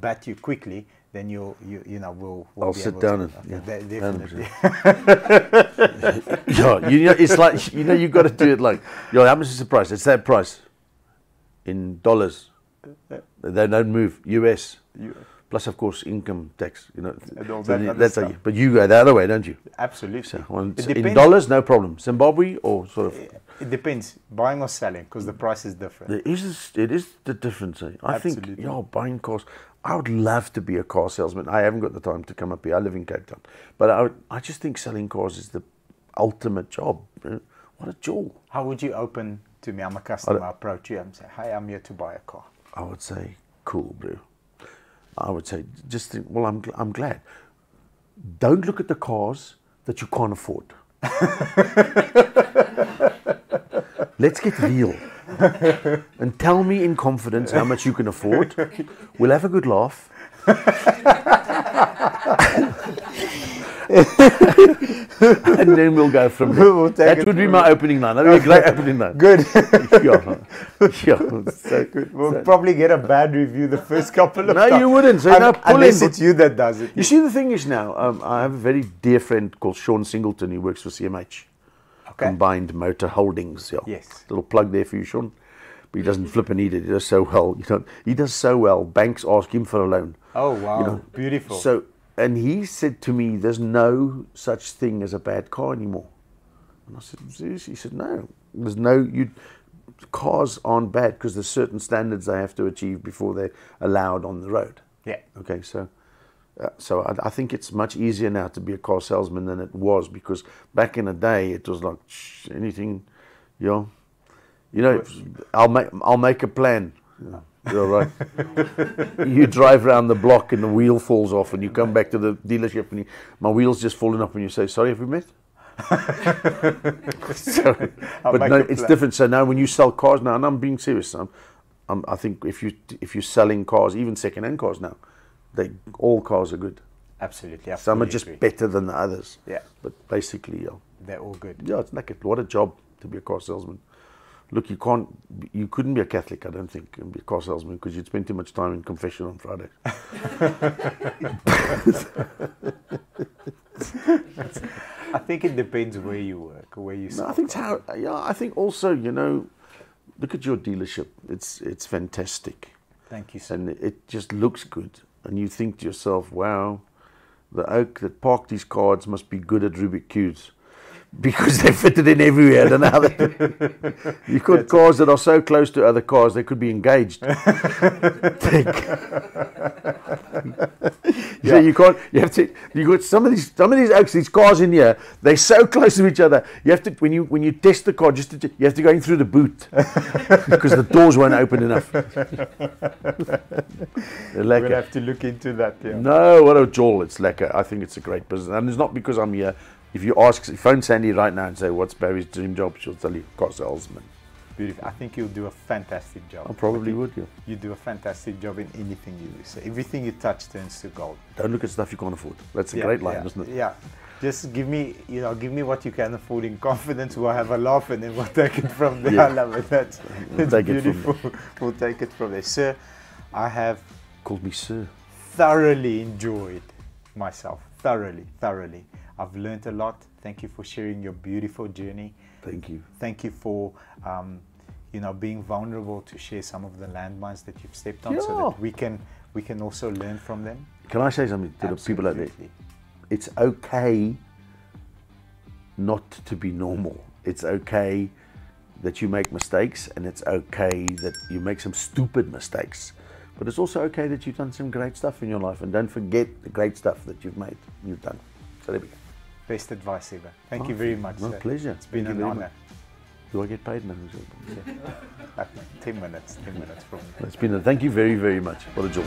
bat you quickly, then we'll I'll be sit able down to, and definitely. Yeah, it's like you've got to do it like, how much is the price? It's that price in dollars. They don't move. US. Plus, of course, income tax. That's how but you go the other way, don't you? Absolutely. So, in dollars, no problem. Zimbabwe or sort of. It depends, buying or selling, because the price is different. It is the difference. I think, buying cars. I would love to be a car salesman. I haven't got the time to come up here. I live in Cape Town, but I just think selling cars is the ultimate job. What a jewel! How would you open to me? I'm a customer. I approach you and say, "Hi, I'm here to buy a car." I would say, "Cool, bro." I would say, just think, well, I'm glad. Don't look at the cars that you can't afford. Let's get real. And tell me in confidence how much you can afford. We'll have a good laugh. And then we'll go from there. That would be my opening line. That would be a great opening line. Good. So good. We'll probably get a bad review the first couple of times. No, you wouldn't. So unless it's you that does it. You see, the thing is now, I have a very dear friend called Sean Singleton. He works for CMH. Okay. Combined Motor Holdings. Yeah. Yes. Little plug there for you, Sean. But he doesn't flip and eat it. He does so well. He does so well. Banks ask him for a loan. Oh, wow. Beautiful. So, and he said to me, there's no such thing as a bad car anymore. And I said, seriously? He said, no. There's no, cars aren't bad because there's certain standards they have to achieve before they're allowed on the road. Yeah. Okay, so I think it's much easier now to be a car salesman than it was, because back in the day it was like anything, Yeah. You know, I'll make a plan. Yeah. You're right. You drive around the block and the wheel falls off, and you come back to the dealership and my wheel's just fallen off, and you say, "Sorry, have we met?" But no, it's different. So now when you sell cars now, and I'm being serious, I think if you're selling cars, even second-hand cars now, all cars are good. Absolutely. Some are just better than the others. Yeah. But basically, yeah. They're all good. Yeah, it's like what a job to be a car salesman. Look, you couldn't be a Catholic, I don't think, and be a car salesman because you'd spend too much time in confession on Friday. I think it depends where you work, where you sell. No, I think I think also, you know, look at your dealership. It's fantastic. Thank you, sir. And it just looks good. And you think to yourself, wow, the oak that parked these cars must be good at Rubik cubes. Because they fitted in everywhere. I don't know how you've got cars that are so close to other cars they could be engaged. So you got some of these oaks, these cars in here, they're so close to each other. You have to when you test the car, you have to go in through the boot because the doors won't open enough. We'll have to look into that. Yeah. No, what a jewel! It's lekker. I think it's a great business, and it's not because I'm here. If you phone Sandy right now and say, what's Barry's dream job? She'll tell you, car salesman. Beautiful. I think you'll do a fantastic job. I probably would, yeah. You do a fantastic job in anything you do. So everything you touch turns to gold. Don't look at stuff you can't afford. That's a great line, isn't it? Yeah. Just give me what you can afford in confidence. We'll have a laugh and then we'll take it from there. Yeah. I love it. That's beautiful. We'll take it from there. Sir, I have... Called me sir. Thoroughly enjoyed myself. Thoroughly. I've learned a lot. Thank you for sharing your beautiful journey. Thank you. Thank you for, being vulnerable to share some of the landmines that you've stepped on, so that we can also learn from them. Can I say something to the people out there? It's okay not to be normal. It's okay that you make mistakes, and it's okay that you make some stupid mistakes. But it's also okay that you've done some great stuff in your life, and don't forget the great stuff that you've done. So there we go. Best advice ever. Thank you very much. My pleasure. It's been an honor. Do I get paid now? 10 minutes from now. It's been thank you very, very much. What a joy.